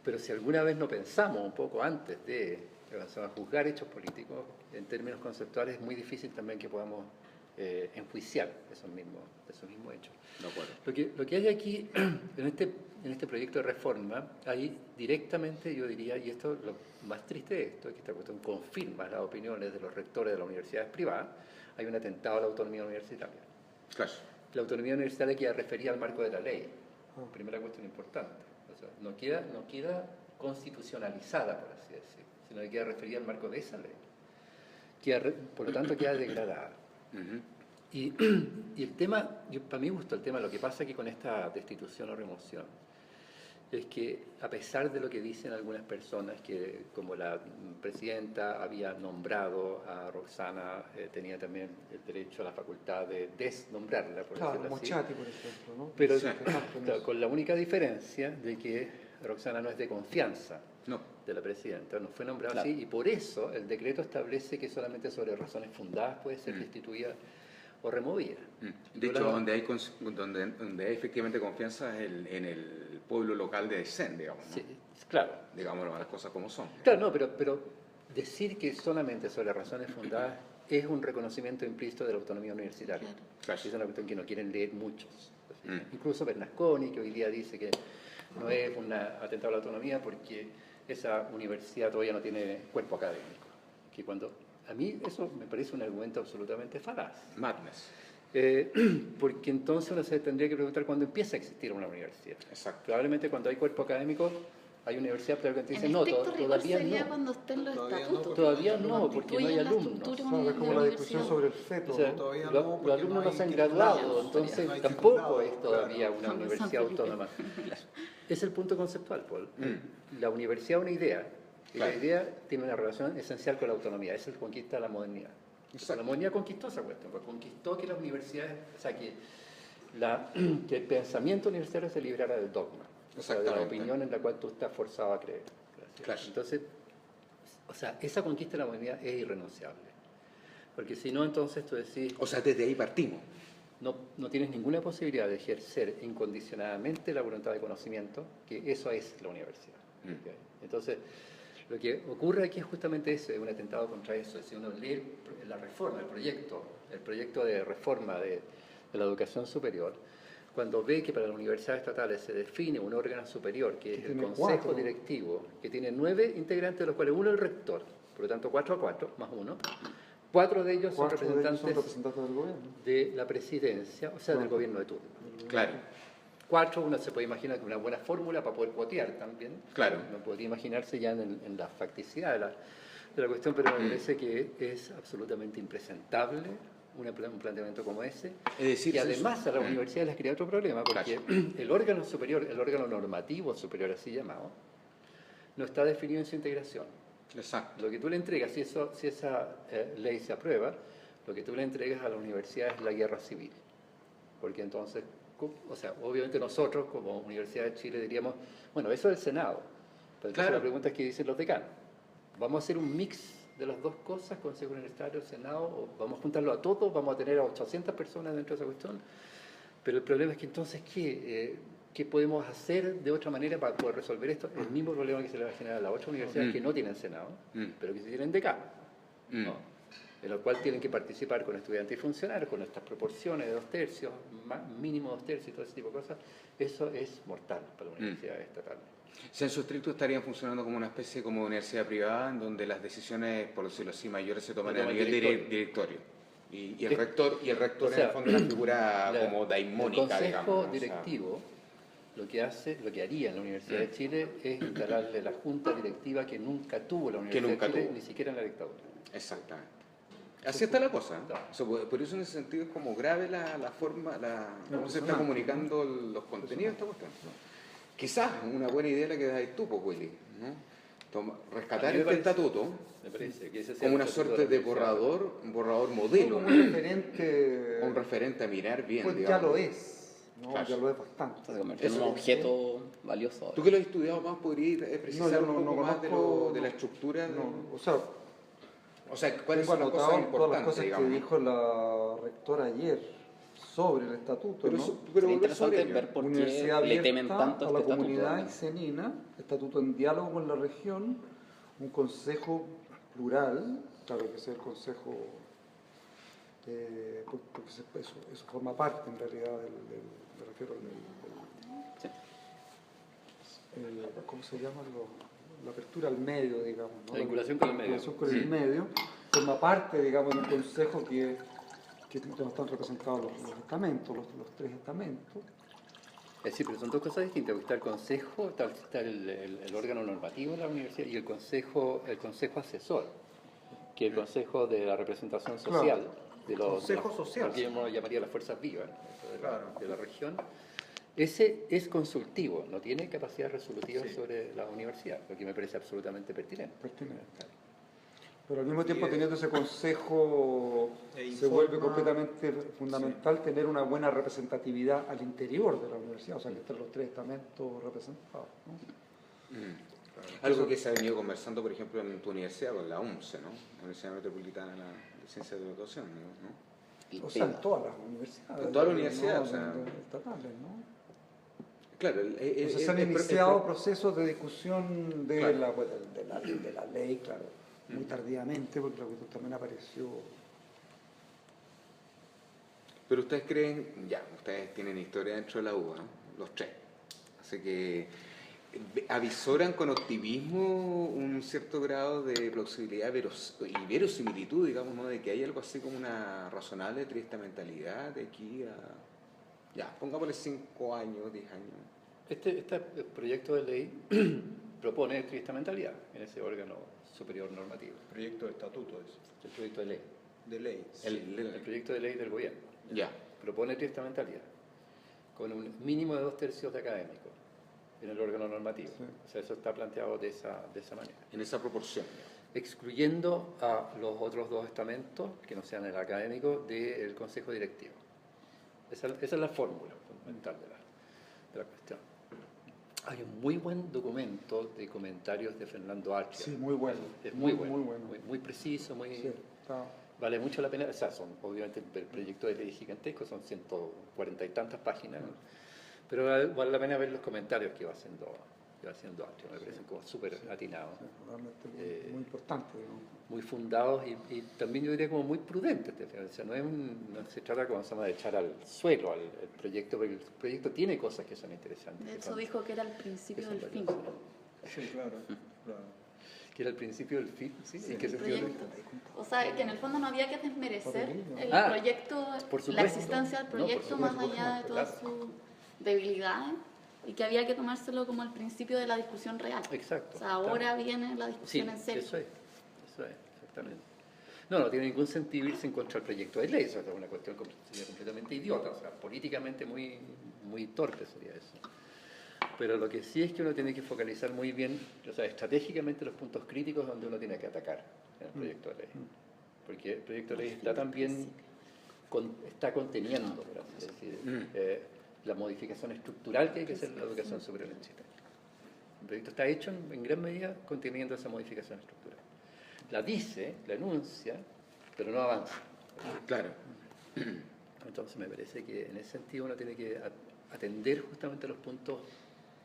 pero si alguna vez no pensamos un poco antes de juzgar hechos políticos, en términos conceptuales es muy difícil también que podamos enjuiciar esos mismos hechos. De acuerdo. Lo que hay aquí, en este proyecto de reforma, hay directamente, yo diría, y esto lo más triste de esto, es que esta cuestión confirma las opiniones de los rectores de las universidades privadas, hay un atentado a la autonomía universitaria. Claro. La autonomía universitaria queda referida al marco de la ley, primera cuestión importante. O sea, no queda constitucionalizada, por así decirlo, sino que queda referida al marco de esa ley. Por lo tanto, queda degradada. Y el tema, para mí me gustó el tema, lo que pasa aquí con esta destitución o remoción, es que a pesar de lo que dicen algunas personas, que como la presidenta había nombrado a Roxana, tenía también el derecho a la facultad de desnombrarla, por claro, decirlo como así. Chati, por ejemplo, ¿no? Pero Sí, claro, con la única diferencia de que Roxana no es de confianza de la presidenta, no fue nombrada así, y por eso el decreto establece que solamente sobre razones fundadas puede ser destituida o removida. De hecho, donde hay efectivamente confianza es en el pueblo local de Aysén, digamos, ¿no? Sí, claro. Digámoslo las cosas como son. Claro, no, pero decir que solamente sobre razones fundadas es un reconocimiento implícito de la autonomía universitaria. Claro. Es una cuestión que no quieren leer muchos. Incluso Bernasconi, que hoy día dice que no es un atentado a la autonomía porque esa universidad todavía no tiene cuerpo académico. Que a mí eso me parece un argumento absolutamente falaz. Madness. Porque entonces uno se tendría que preguntar cuándo empieza a existir una universidad. Exacto. Probablemente cuando hay cuerpo académico hay universidad, pero que te dicen En no, estricto rigor todavía sería no. cuando estén los Todavía no, estatutos. Todavía no, porque no hay constituyen la alumnos. estructura Claro, es como la discusión universidad. sobre el feto. O sea, Todavía los no, porque alumnos no no se han hay graduado, titulados, entonces no hay tampoco titulados, es todavía claro. una San universidad Felipe. autónoma. Es el punto conceptual, Paul. La universidad es una idea, y Claro. la idea tiene una relación esencial con la autonomía, es el que conquista la modernidad. Exacto. La modernidad conquistó esa cuestión, pues conquistó que las universidades, o sea, que el pensamiento universitario se librara del dogma, o sea, de la Exactamente. opinión en la cual tú estás forzado a creer. Claro. Entonces, o sea, esa conquista de la modernidad es irrenunciable. Porque si no, entonces tú decís, O sea, desde ahí partimos. no tienes ninguna posibilidad de ejercer incondicionadamente la voluntad de conocimiento, que eso es la universidad. ¿Ok? Entonces, lo que ocurre aquí es justamente eso, es un atentado contra eso. Si uno lee la reforma, el proyecto de reforma de la educación superior, cuando ve que para las universidades estatales se define un órgano superior, que es el Tiene Consejo 4. Directivo, que tiene 9 integrantes, de los cuales uno es el rector, por lo tanto 4 a 4, más uno, 4 de ellos son 4 de ellos representantes son representantes del gobierno. de la presidencia, o sea, del gobierno de turno. Claro. 4, uno se puede imaginar que una buena fórmula para poder cuotear también. Claro. No podría imaginarse ya en la facticidad de la cuestión, pero me parece que es absolutamente impresentable un planteamiento como ese. Es decir, y además a la Mm. universidad les crea otro problema, porque el órgano superior, el órgano normativo superior así llamado, no está definido en su integración. Exacto. Lo que tú le entregas, si esa ley se aprueba, lo que tú le entregas a la universidad es la guerra civil. Porque entonces, o sea, obviamente nosotros como Universidad de Chile diríamos, bueno, eso es el Senado. Pero entonces Claro. la pregunta es qué dicen los decanos. ¿Vamos a hacer un mix de las dos cosas, Consejo Universitario, Senado, o vamos a juntarlo a todos, vamos a tener a 800 personas dentro de esa cuestión? Pero el problema es que entonces, ¿qué podemos hacer de otra manera para poder resolver esto? El mismo problema que se le va a generar a las otras universidades que no tienen Senado, pero que sí tienen decano, ¿no? En lo cual tienen que participar con estudiantes y funcionarios, con estas proporciones de 2/3, mínimo 2/3 y todo ese tipo de cosas. Eso es mortal para las universidades estatales. Sensu estricto estarían funcionando como una especie como universidad privada en donde las decisiones, por decirlo así, mayores se toman Se a toma el nivel directorio. directorio. Y el rector, o sea, en el fondo es una figura como daimónica, el consejo digamos, ¿no? O sea, directivo lo que haría en la Universidad de Chile es instalarle la junta directiva que nunca tuvo la Universidad nunca de Chile, tuvo. ni siquiera en la dictadura. exactamente. Así está la cosa. Claro. O sea, por eso en ese sentido es como grave la forma, cómo se está comunicando los contenidos de esta cuestión. Quizás una buena idea la que das tú, pues, Willy, ¿no? Rescatar A mí me este parece- estatuto Me parece que ese sea como una el estatuto suerte de la universidad. borrador modelo, Como ¿no? un referente, Un referente a mirar bien, pues ya digamos. lo es, ¿no? Claro. Ya lo es bastante. Se convirtió en un Eso- objeto valioso ahora. Tú que lo has estudiado más, ¿podrías precisar yo un poco más conozco, de la estructura? no, o sea, O sea, ¿cuáles tengo son las cosas anotado todas las importantes, cosas digamos? que dijo la rectora ayer sobre el estatuto, Pero, ¿no? pero Sería volver interesante sobre ello. ver por Universidad qué le temen abierta tanto a a la este estatuto. comunidad isenina, estatuto en diálogo con la región, un consejo plural, claro que es el consejo, porque eso forma parte en realidad me refiero Sí. ¿cómo se llama? La apertura al medio, digamos, ¿no? La vinculación con el medio. La vinculación con el medio, forma parte, digamos, de un consejo que donde están representados los estamentos, los tres estamentos. Es decir, pero son dos cosas distintas. Está el consejo, está el órgano normativo de la universidad y el consejo asesor, que es el consejo de la representación social. Consejo social. Lo que yo llamaría las fuerzas vivas Claro. de la región. Ese es consultivo, no tiene capacidad resolutiva sobre la universidad, lo que me parece absolutamente pertinente. Pero al mismo tiempo, teniendo ese consejo, se vuelve completamente fundamental tener una buena representatividad al interior de la universidad, o sea, que estén los tres estamentos representados, ¿no? Algo que se ha venido conversando, por ejemplo, en tu universidad, con la UNCE, ¿no? La Universidad Metropolitana de Ciencias de la Educación, ¿no? O sea, en todas las universidades. En todas las universidades, ¿no? o sea. Estatales, ¿no? Claro, Entonces se han iniciado procesos de discusión de, Claro. de la ley, claro, muy tardíamente, porque la cuestión también apareció. Pero ustedes creen, ya, ustedes tienen historia dentro de la UBA, ¿no? Los tres. Así que avisoran con optimismo un cierto grado de plausibilidad y verosimilitud, digamos, ¿no? De que hay algo así como una razonable tristamentalidad de aquí a, ya, pongámosle 5 años, 10 años. Este proyecto de ley propone tristamentalidad en ese órgano superior normativo. Proyecto de estatuto es. El proyecto de ley. De ley. El proyecto de ley del gobierno. Ya. Propone tristamentalidad con un mínimo de 2/3 de académicos en el órgano normativo. Sí. O sea, eso está planteado de esa manera. En esa proporción. Excluyendo a los otros dos estamentos, que no sean el académico, del consejo directivo. Esa es la fórmula fundamental de la cuestión. Hay un muy buen documento de comentarios de Fernando Archia. Sí, muy bueno. Es muy bueno, Muy bueno. muy preciso, Sí, está. vale mucho la pena. O sea, son obviamente el proyecto de ley gigantesco, son 140 y tantas páginas, ¿no? Pero vale la pena ver los comentarios que va haciendo Archia, me parecen como súper atinados, Realmente muy importante, ¿no? muy fundados y también yo diría como muy prudentes. O sea, no se trata como se llama, de echar al suelo al proyecto, porque el proyecto tiene cosas que son interesantes. De que hecho, son- dijo que era el que principio son del fin. valiosas. Sí, claro. claro. Que era el principio del fin, ¿sí? ¿En qué El sentido? proyecto. O sea, que en el fondo no había que desmerecer el Ah, proyecto, por supuesto. la existencia del No, por proyecto supuesto, más allá de todas claro. sus debilidades y que había que tomárselo como el principio de la discusión real. Exacto. O sea, ahora claro. viene la Sí, discusión en serio. eso es, exactamente. No tiene ningún sentido irse en contra del proyecto de ley, eso es una cuestión sería completamente idiota, o sea, políticamente muy torpe sería eso. Pero lo que sí es que uno tiene que focalizar muy bien, o sea, estratégicamente los puntos críticos donde uno tiene que atacar en el proyecto de ley. Porque el proyecto de ley está también, está conteniendo, por así decir, la modificación estructural que hay que hacer en la educación superior en Chile. El proyecto está hecho en gran medida conteniendo esa modificación estructural. La dice, la enuncia, pero no avanza. Claro. Entonces me parece que en ese sentido uno tiene que atender justamente los puntos,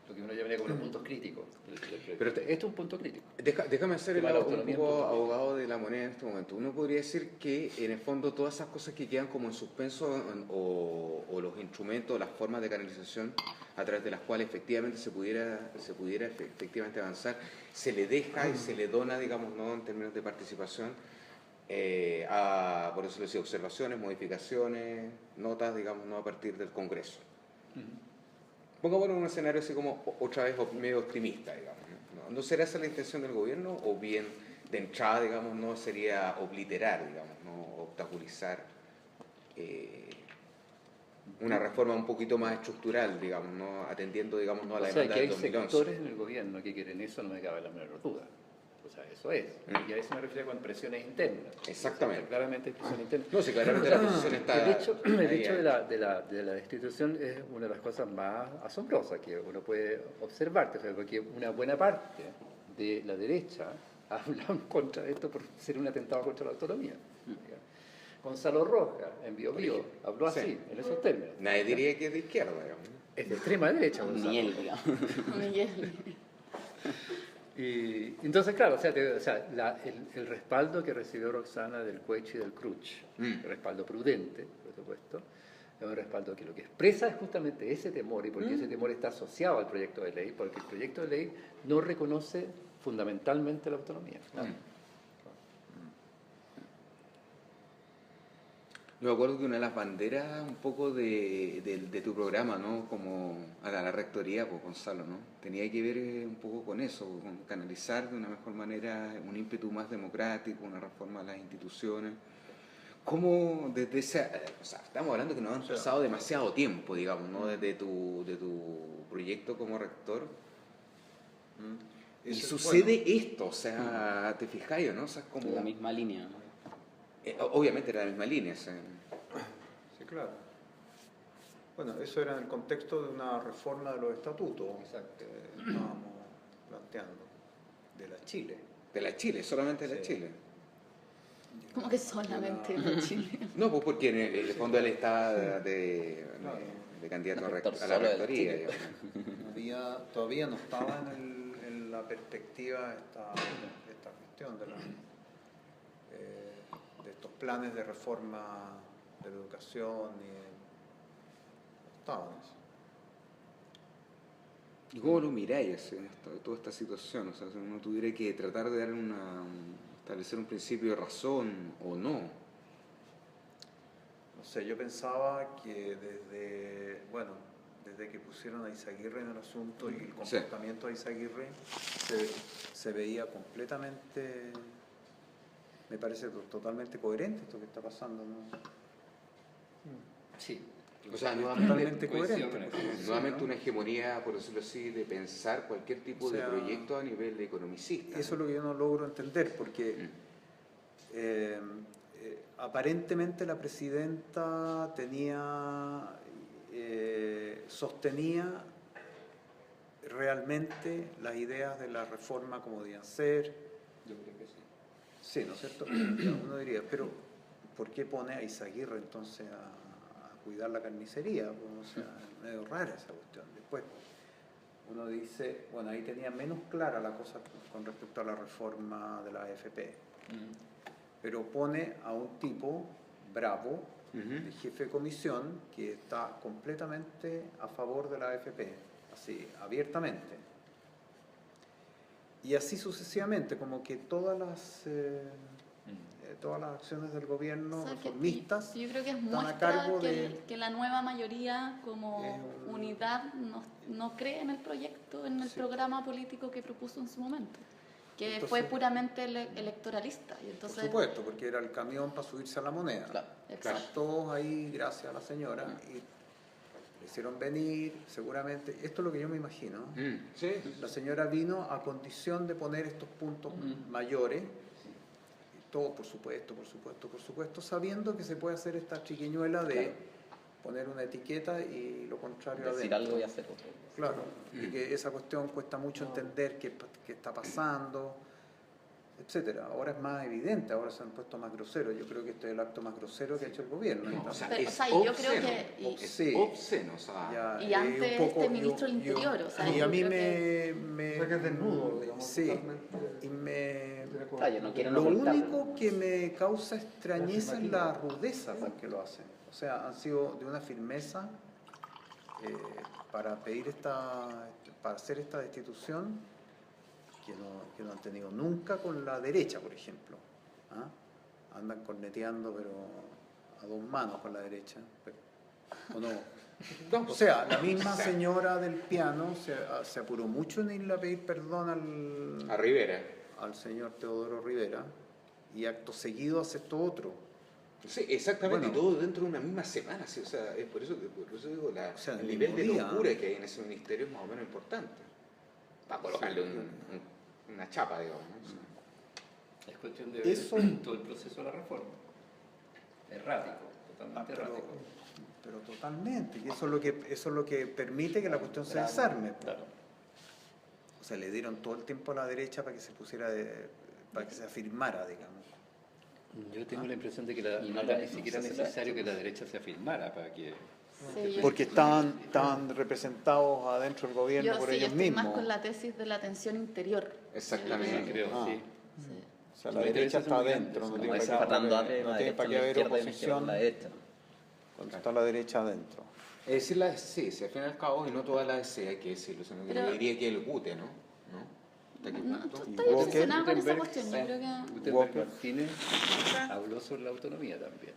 lo que uno llamaría como los puntos críticos del proyecto. Pero Esto es un punto crítico. Déjame hacer Tema de la un autonomía poco en Puerto Rico. abogado de la moneda en este momento. Uno podría decir que en el fondo todas esas cosas que quedan como en suspenso o los instrumentos, las formas de canalización a través de las cuales efectivamente se pudiera efectivamente avanzar, se le deja y se le dona, digamos, ¿no? En términos de participación por eso le decía, observaciones, modificaciones, notas, digamos, no a partir del Congreso. Pongámoslo en un escenario así como otra vez medio optimista, digamos. ¿No será esa la intención del gobierno? O bien, de entrada, digamos, no sería obliterar, digamos, no obstaculizar una reforma un poquito más estructural, digamos, no atendiendo, digamos, no a la O sea, demanda que del hay 2011. sectores en el gobierno que quieren eso, no me cabe la menor duda. O sea, eso es. Y a eso me refiero con presiones internas. Exactamente. O sea, claramente hay presiones internas. No, sí, claramente la posición está... El hecho ahí. de la destitución es una de las cosas más asombrosas que uno puede observar, o sea, porque una buena parte de la derecha habla en contra de esto por ser un atentado contra la autonomía. Gonzalo Rojas, en Bio Bio, habló así, Sí. en esos términos. Nadie diría que es de izquierda, digamos. Es de extrema derecha, Gonzalo. Ni él, digamos. Miguel. Y entonces, claro, el respaldo que recibió Roxana del Cuecho y del Cruch, el respaldo prudente, por supuesto, es un respaldo que lo que expresa es justamente ese temor, y porque ese temor está asociado al proyecto de ley, porque el proyecto de ley no reconoce fundamentalmente la autonomía. ¿No? Yo me acuerdo que una de las banderas un poco de tu programa, ¿no? Como a la rectoría, pues Gonzalo, ¿no? Tenía que ver un poco con eso, con canalizar de una mejor manera un ímpetu más democrático, una reforma a las instituciones. ¿Cómo desde esa... O sea, estamos hablando que nos han pasado demasiado tiempo, digamos, ¿no? Desde tu proyecto como rector. Y Eso es sucede esto, o sea, ¿te fijáis, no? O sea, es como... En la misma línea, ¿no? Obviamente era la misma línea. Sí, claro. Bueno, eso era en el contexto de una reforma de los estatutos que estábamos planteando, de la Chile. De la Chile, solamente de la Sí. Chile. Como que solamente en Chile. No, pues porque en el fondo él estaba de candidato Rector a la solo de la rectoría. Chile. Digamos. Todavía no estaba en la perspectiva de esta cuestión de estos planes de reforma de la educación no estaban en eso. ¿Y cómo lo miráis toda esta situación? O sea, si uno tuviera que tratar de dar establecer un principio de razón o no. No sé, yo pensaba que desde que pusieron a Izaguirre en el asunto y el comportamiento de Izaguirre se veía completamente, me parece totalmente coherente esto que está pasando, ¿no? Sí. O sea, Totalmente coincido coherente. con eso. nuevamente ¿no? una hegemonía, por decirlo así, de pensar cualquier tipo O sea, de proyecto a nivel de economicista. Eso es lo que yo no logro entender, porque aparentemente la presidenta sostenía realmente las ideas de la reforma como debían ser. Yo creo que sí. Sí, ¿no es cierto? Uno diría, pero ¿por qué pone a Izaguirre entonces a cuidar la carnicería? Pues, o sea, es medio rara esa cuestión. Después uno dice, bueno, ahí tenía menos clara la cosa con respecto a la reforma de la AFP. Pero pone a un tipo bravo, de jefe de comisión, que está completamente a favor de la AFP, así, abiertamente. Y así sucesivamente, como que todas las acciones del gobierno O sea, que reformistas yo creo que es están a muestra cargo que la nueva mayoría como Es un- unidad no cree en el proyecto, en el Sí. programa político que propuso en su momento, que Entonces- fue puramente electoralista. Y por entonces, supuesto, porque era el camión para subirse a la moneda. Claro. Exacto. Todos ahí, gracias a la señora, y le hicieron venir, seguramente. Esto es lo que yo me imagino. Sí. La señora vino a condición de poner estos puntos mayores, y todo por supuesto, sabiendo que se puede hacer esta chiquiñuela de poner una etiqueta y lo contrario Decir adentro. algo y hacer otro. Claro, y que esa cuestión cuesta mucho entender qué está pasando, etcétera. Ahora es más evidente, ahora se han puesto más groseros. Yo creo que este es el acto más grosero que ha hecho el gobierno. No, o sea, Pero, es o sea, yo creo obsceno. que- Es Sí. obsceno, o sea... Y antes este ministro del Interior, o sea, y yo a mí creo me O sea, que es desnudo, digamos, sí, totalmente. y me Claro, yo no quiero lo ocultarlo. único que me causa extrañeza es la rudeza con que lo hacen. O sea, han sido de una firmeza para hacer esta destitución que no han tenido nunca con la derecha, por ejemplo. ¿Ah? andan corneteando, pero a dos manos con la derecha. ¿O no? O sea, la misma señora del piano se apuró mucho en irle a pedir perdón A Rivera. al señor Teodoro Rivera, y acto seguido hace esto otro. Sí, exactamente, Bueno. y todo dentro de una misma semana, sí, o sea, es por eso digo, O sea, el el nivel de mismo día. locura que hay en ese ministerio es más o menos importante. Para colocarle una chapa, digamos. ¿no? Es cuestión de ver Eso- todo el proceso de la reforma. Errático, totalmente errático. Pero totalmente, y eso es lo que permite que la cuestión se desarme. Claro. O sea, le dieron todo el tiempo a la derecha para que se pusiera, para que se afirmara, digamos. Yo tengo la impresión de que Y no no era lo- ni siquiera no se hace necesario que la derecha se afirmara para que... Sí, Porque estaban representados adentro del gobierno yo por sí, yo ellos estoy mismos. más con la tesis de la tensión interior. Exactamente. Creo, Ah. sí. Sí. O sea, la Los derecha intereses está son muy adentro, grandes, no como tiene Como para dice qué Fernando haber, Atre, no la tiene derecha para en qué la haber izquierda y la izquierda en oposición la derecha. cuando está la derecha adentro. Es decir, sí, al fin y al cabo, y no toda la DC, hay que decirlo, sino que Pero- yo diría que el GUTE, ¿no? ¿Hasta qué No, punto? estoy Walker, obsesionada con esa Gutenberg, cuestión. Yo creo que... Gutenberg Walker. Martínez habló sobre la autonomía también.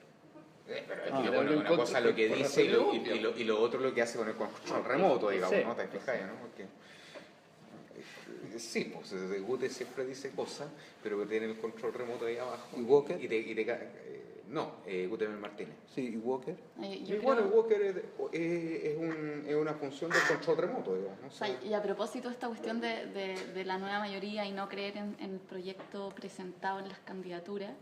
Pero Ah, es que bueno, una cosa lo que por dice y razones obvias. lo otro lo que hace con el control remoto, digamos, Sí. ¿no? ¿Te fijas, no? Porque, sí, pues el GUTE siempre dice cosas, pero que tiene el control remoto ahí abajo. ¿Y Walker? Gutenberg Martínez. Sí, y Walker. yo Y bueno, el creo- Walker es una función del control remoto, digamos. ¿no? O sea, y a propósito de esta cuestión de la nueva mayoría y no creer en el proyecto presentado en las candidaturas,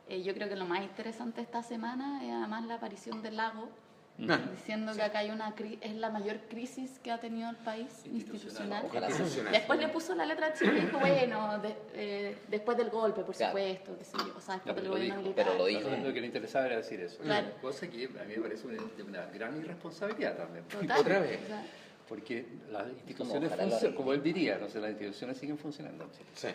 yo creo que lo más interesante esta semana es además la aparición de Lago, diciendo que acá hay es la mayor crisis que ha tenido el país institucional. Ojalá. Institucional. Después le puso la letra chica y dijo, bueno, después del golpe, por Claro. supuesto, qué sé yo, o sea, después No, del pero lo gobierno dijo, militar. pero lo dijo. Lo que le interesaba era decir eso. Claro. Cosa que a mí me parece una gran irresponsabilidad también. Total. Otra vez. O sea, Porque las instituciones ojalá funcionan, la- como él diría, no sé, las instituciones siguen funcionando en Chile. Sí.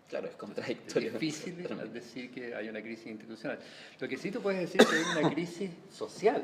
Claro, es Es contradictorio. difícil decir que hay una crisis institucional. Lo que sí tú puedes decir es que hay una crisis social,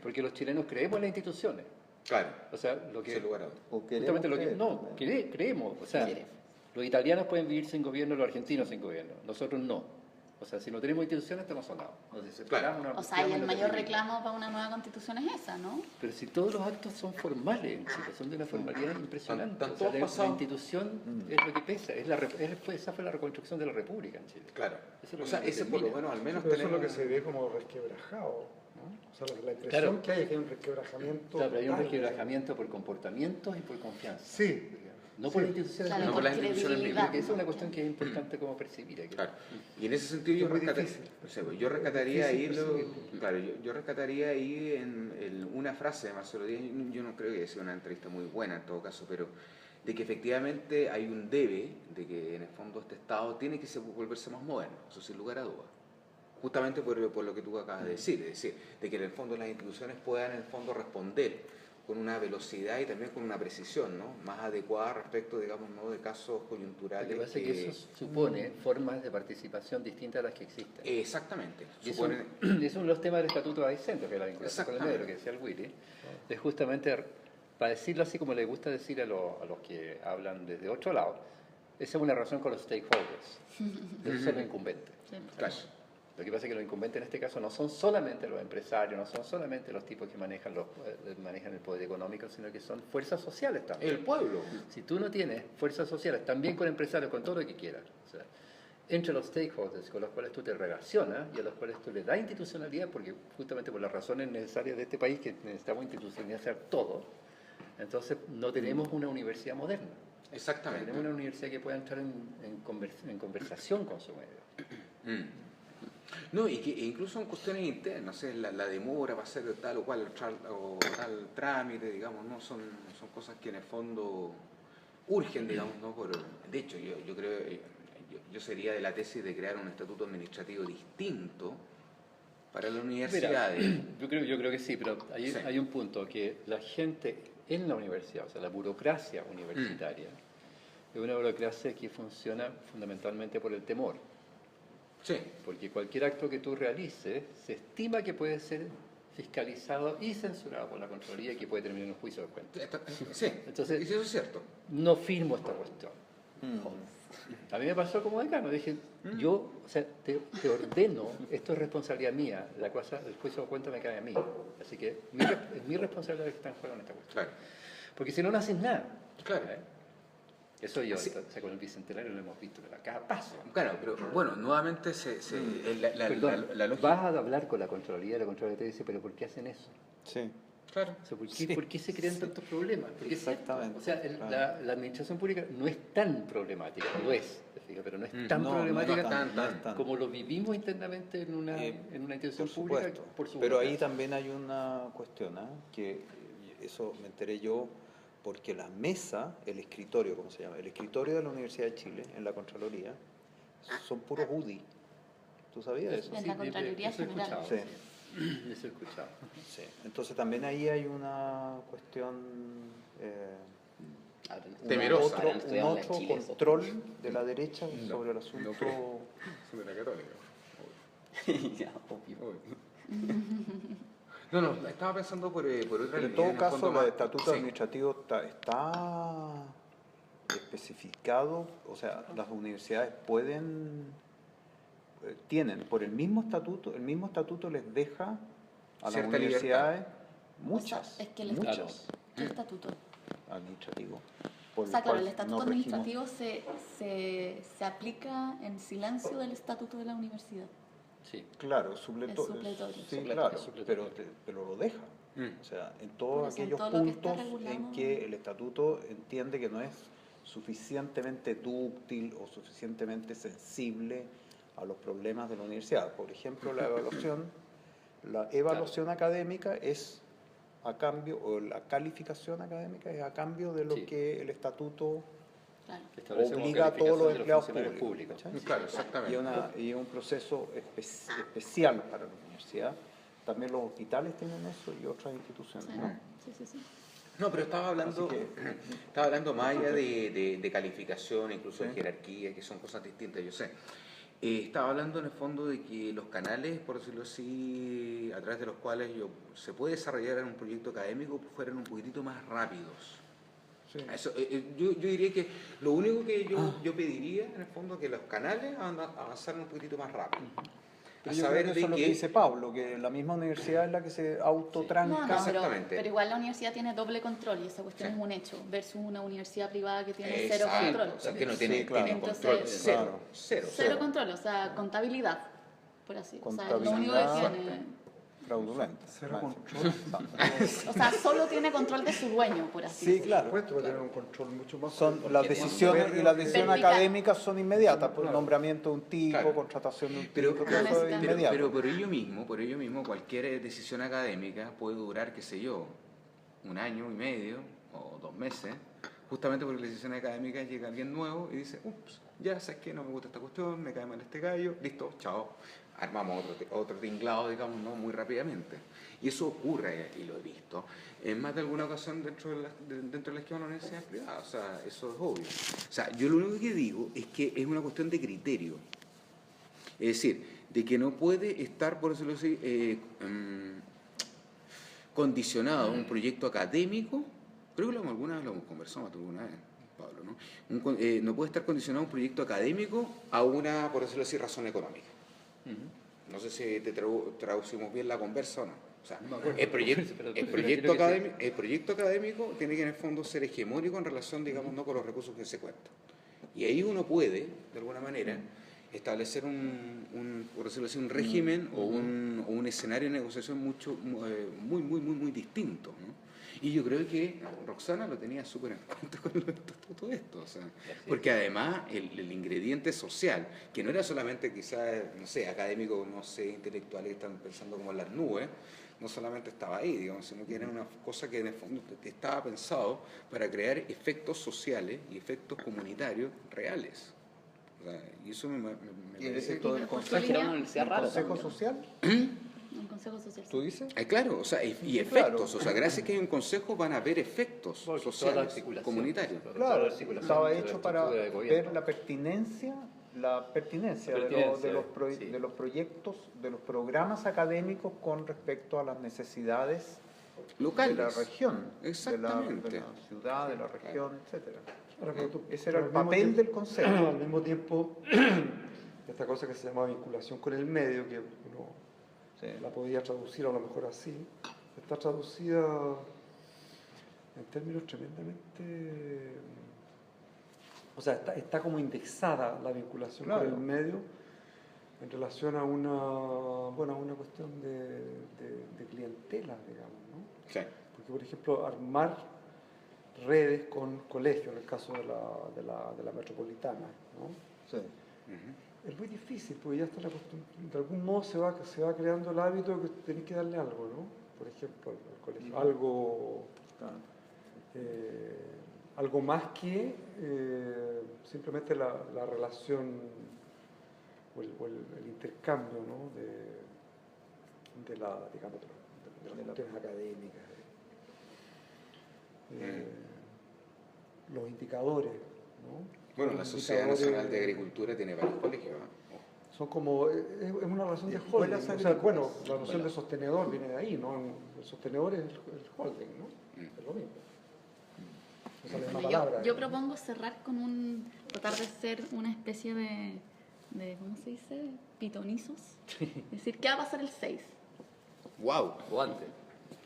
porque los chilenos creemos en las instituciones. Claro. O sea, lo que... Sin lugar a dudas. O queremos Justamente lo que... creer, No, creemos. O sea, Queremos. los italianos pueden vivir sin gobierno, los argentinos sin gobierno. Nosotros no. O sea, si no tenemos instituciones, estamos sonados. Nos desesperamos. Claro. nos o sea, y el angustiamos, mayor nos deprimimos. reclamo para una nueva constitución es esa, ¿no? Pero si todos los actos son formales en Chile, son de una formalidad impresionante. Están O sea, todos la pasados. institución es lo que pesa. Esa fue la reconstrucción de la República en Chile. Claro. Eso es lo O sea, que ese por lo determina. menos, al menos Pero eso es lo tenemos... que se ve como resquebrajado, ¿no? O sea, la impresión Claro. que hay es que hay un resquebrajamiento. Claro, pero hay un total. resquebrajamiento por comportamientos y por confianza. Sí. No por Sí. instituciones. Claro, No por por las instituciones credibilidad. Porque esa es una cuestión que es importante como percibir aquí. Claro. Y en ese sentido yo, Es muy rescataría, difícil. o sea, yo rescataría ahí Difícil claro, yo rescataría ahí una frase de Marcelo Díaz. Yo no creo que sea una entrevista muy buena en todo caso, pero de que efectivamente hay un debe, de que en el fondo este Estado tiene que volverse más moderno, eso sin lugar a dudas. Justamente por lo que tú acabas de decir, es decir, de que en el fondo las instituciones puedan en el fondo responder con una velocidad y también con una precisión, ¿no? Más adecuada respecto, digamos, ¿no? de casos Lo coyunturales. que pasa es que eso supone formas de participación distintas a las que existen. Exactamente. Y eso, Supone- es uno de los temas del Estatuto de Aicento, que es la vinculación con el medio, lo que decía el Willy. Es justamente, para decirlo así como le gusta decir a los que hablan desde otro lado, esa es una relación con los stakeholders. Esos son los incumbentes. Sí. Claro. Lo que pasa es que los incumbentes en este caso no son solamente los empresarios, no son solamente los tipos que manejan el poder económico, sino que son fuerzas sociales también. El pueblo. Si tú no tienes fuerzas sociales, también con empresarios, con todo lo que quieras, o sea, entre los stakeholders con los cuales tú te relacionas y a los cuales tú le das institucionalidad, porque justamente por las razones necesarias de este país, que necesitamos institucionalizar todo, entonces no tenemos una universidad moderna. Exactamente. Tenemos una universidad que pueda entrar en conversación con su medio. No, y que incluso en cuestiones internas, la demora para hacer tal o cual tal trámite, digamos, no son cosas que en el fondo urgen, digamos, ¿no? De hecho, yo creo, yo sería de la tesis de crear un estatuto administrativo distinto para las universidades. Mira, yo creo que sí, pero Sí. hay un punto, que la gente en la universidad, o sea, la burocracia universitaria, es una burocracia que funciona fundamentalmente por el temor. Sí. Porque cualquier acto que tú realices se estima que puede ser fiscalizado y censurado por la Contraloría y que puede terminar en un juicio de cuentas. Sí. Entonces- y si eso es cierto. No firmo esta cuestión. A mí me pasó como decano, dije, yo, o sea, te ordeno, esto es responsabilidad mía, la cosa, el juicio de cuenta me cae a mí, así que es mi responsabilidad que está en juego en esta cuestión. Claro. Porque si no, no haces nada. Claro. Eso yo, Sí. o sea, con el Bicentenario lo hemos visto a cada paso. Claro, pero bueno, nuevamente Perdón, la lógica... vas a hablar con la Contraloría, la Contraloría te dice, pero ¿por qué hacen eso? Sí. Claro. O sea, Sí. ¿por qué se crean tantos problemas? Porque Exactamente, o sea, claro. la administración pública no es tan problemática, lo es, te fijas, pero no es tan No, problemática no es tan. como lo vivimos internamente en una institución Por pública. supuesto. Por su Pero ahí voluntad. también hay una cuestión, que eso me enteré yo, porque la mesa, el escritorio, ¿cómo se llama? El escritorio de la Universidad de Chile, en la Contraloría, son puros UDI. ¿Tú sabías eso? En la Contraloría eso he General. escuchado. Sí. Eso he escuchado. Sí. Entonces también ahí hay una cuestión... Temerosa. Habrán estudiado un en la otro Chile, eso. control de la derecha No, sobre el no asunto... creo. Son de la Católica. Ya, obvio. No, estaba pensando por otra Pero en línea, todo el caso, fondo el más- estatuto sí. administrativo está especificado, o sea, las universidades tienen, por el mismo estatuto les deja a las Cierta universidades O muchas, sea, es que el muchas, estatuto, ¿qué estatuto? administrativo. O por sea, claro, cual el estatuto nos regimos. administrativo se aplica en silencio del estatuto de la universidad. Sí. Claro, Es supletorio. sí, Supletorio, claro, supletorio. pero lo deja. Mm. O sea, en Por todos eso, en aquellos todo lo que está puntos regulado. en que el estatuto entiende que no es suficientemente dúctil o suficientemente sensible a los problemas de la universidad. Por ejemplo, la evaluación académica es a cambio, o la calificación académica es a cambio de lo Sí. que el estatuto Claro. Que establece como obliga a todos los calificación de empleados funcionarios públicos. ¿cachai? Claro, exactamente. Y es un proceso especial para la universidad. También los hospitales tienen eso y otras instituciones. Sí, ¿no? sí. No, pero estaba hablando, Así estaba hablando más allá de calificación, incluso de Sí. jerarquía, que son cosas distintas, yo sé. Estaba hablando en el fondo de que los canales, por decirlo así, a través de los cuales se puede desarrollar en un proyecto académico, fueran un poquitito más rápidos. Sí. Eso, yo diría que lo único que yo pediría, en el fondo, que los canales avanzaran un poquitito más rápido. Pero yo creo que eso es lo que dice Pablo, que la misma universidad es la que se autotranca. No, pero Exactamente. igual la universidad tiene doble control y esa cuestión Sí. es un hecho, versus una universidad privada que tiene cero Exacto, control. o sea, que no Sí, tiene, claro. tiene Entonces, control, cero, claro. cero. Cero control, o sea, contabilidad, por así. O sea, lo único Contabilidad. que tiene. Fraudulenta. Cero más control. O sea, solo tiene control de su dueño, por así Sí, decirlo. claro. Puesto va a tener un control mucho más. Son fuerte. las decisiones y las decisiones Vertical. académicas son inmediatas, por Claro. nombramiento de un tipo, Claro. contratación de un Pero, tipo, No todo eso es necesitan. inmediato. pero por ello mismo, cualquier decisión académica puede durar, qué sé yo, 1 año y medio o 2 meses, justamente porque la decisión académica llega alguien nuevo y dice, ups, ya sabes que no me gusta esta cuestión, me cae mal este gallo, listo, chao. Armamos otro tinglado, digamos, ¿no? Muy rápidamente. Y eso ocurre, y lo he visto, en más de alguna ocasión dentro de la esquema de la universidad privada. O sea, eso es obvio. O sea, yo lo único que digo es que es una cuestión de criterio. Es decir, de que no puede estar, por decirlo así, condicionado a un proyecto académico. Creo que alguna vez lo hemos conversado alguna vez, Pablo, ¿no? No puede estar condicionado a un proyecto académico a una, por decirlo así, razón económica. No sé si te traducimos bien la conversa o no. O sea, No me acuerdo, el proyecto, pero el, creo proyecto que sí. académico, el proyecto académico tiene que en el fondo ser hegemónico en relación, digamos, no con los recursos que se cuentan. Y ahí uno puede, de alguna manera, establecer por decirlo así, un régimen o un escenario de negociación muy distinto, ¿no? Y yo creo que Roxana lo tenía súper en cuenta con los estatutos de esto, o sea, porque además el ingrediente social, que no era solamente quizás, no sé, académicos, no sé, intelectuales que están pensando como en las nubes, no solamente estaba ahí, digamos, sino que era una cosa que en el fondo estaba pensado para crear efectos sociales y efectos comunitarios reales. O sea, y eso me Y ese parece... todo el Por su consejo, línea, Era una universidad el rara consejo también. social, un consejo social. ¿tú dices? Claro, o sea, y Sí, efectos, claro. o sea, gracias a que hay un consejo van a haber efectos Toda la sociales, articulación. comunitarios. Toda Claro, la articulación estaba de la hecho para estructura de gobierno. ver la pertinencia Sí. de los proyectos, de los programas académicos con respecto a las necesidades Locales. de la región, Exactamente. de la ciudad, de la región, etcétera. Ahora, pero Ese era pero el al mismo papel tiempo- del concepto. Al mismo tiempo, esta cosa que se llama vinculación con el medio, que uno Sí. la podía traducir a lo mejor así, está traducida en términos tremendamente... O sea, está como indexada la vinculación Claro. con el medio en relación a una cuestión de clientela, digamos, ¿no? Sí. Porque, por ejemplo, armar redes con colegios, en el caso de la metropolitana, ¿no? Sí. Es muy difícil, porque ya está de algún modo se va creando el hábito que tenés que darle algo, ¿no? Por ejemplo, al colegio, Claro. algo más que simplemente la relación o el intercambio, ¿no? de las cuestiones académicas, los indicadores, ¿no? Bueno, la Los Sociedad indicadores Nacional de Agricultura tiene varios colegios. ¿No? son como, es una relación de holding. Escuelas O sea, agrícolas. bueno, la noción de sostenedor viene de ahí, ¿no? El sostenedor es el holding, ¿no? Es lo mismo. O sea, la misma Bueno, palabra. yo propongo cerrar con tratar de ser una especie de ¿cómo se dice? Pitonizos. Es decir, ¿qué va a pasar el 6? ¡Wow! O antes.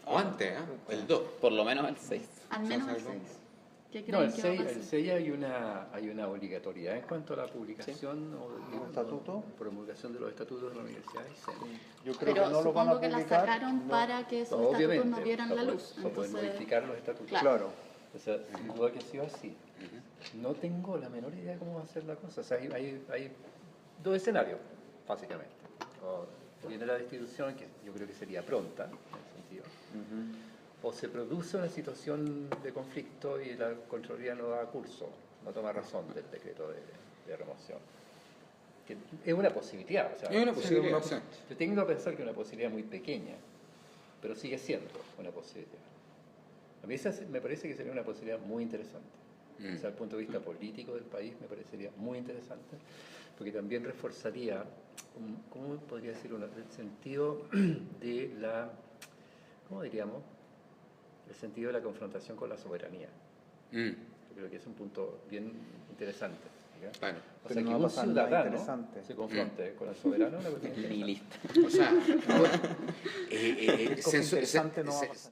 O antes, ¿eh? El 2. Por lo menos el 6. Al menos el algo? 6. ¿Qué No, creen el que va a 6, pasar? el 6 hay una obligatoriedad en cuanto a la publicación o ¿Estatuto? promulgación de los estatutos de la universidad. Yo creo Pero que no lo van a supongo que la publicar. sacaron no. para que esos Obviamente, estatutos no vieran la luz. para poder Entonces, modificar los estatutos. Claro. Claro. O sea, sin duda que ha sido así. No tengo la menor idea de cómo va a ser la cosa. O sea, hay dos escenarios, básicamente. O viene la destitución, que yo creo que sería pronta, en ese sentido. O se produce una situación de conflicto y la Contraloría no da curso, no toma razón del decreto de remoción. Que es una posibilidad. O sea, Es una posibilidad, sí. yo tengo a pensar que es una posibilidad muy pequeña, pero sigue siendo una posibilidad. A mí esa me parece que sería una posibilidad muy interesante. O sea, desde el punto de vista político del país me parecería muy interesante, porque también reforzaría, ¿cómo podría decir uno? El sentido de la, ¿cómo diríamos? El sentido de la confrontación con la soberanía. Yo creo que es un punto bien interesante. ¿ya? Claro. O Pero sea, no que va a un pasar nada ciudadano interesante. se confronte con el soberano es una cuestión interesante. Nihilista. O sea, Cosa interesante no va a pasar.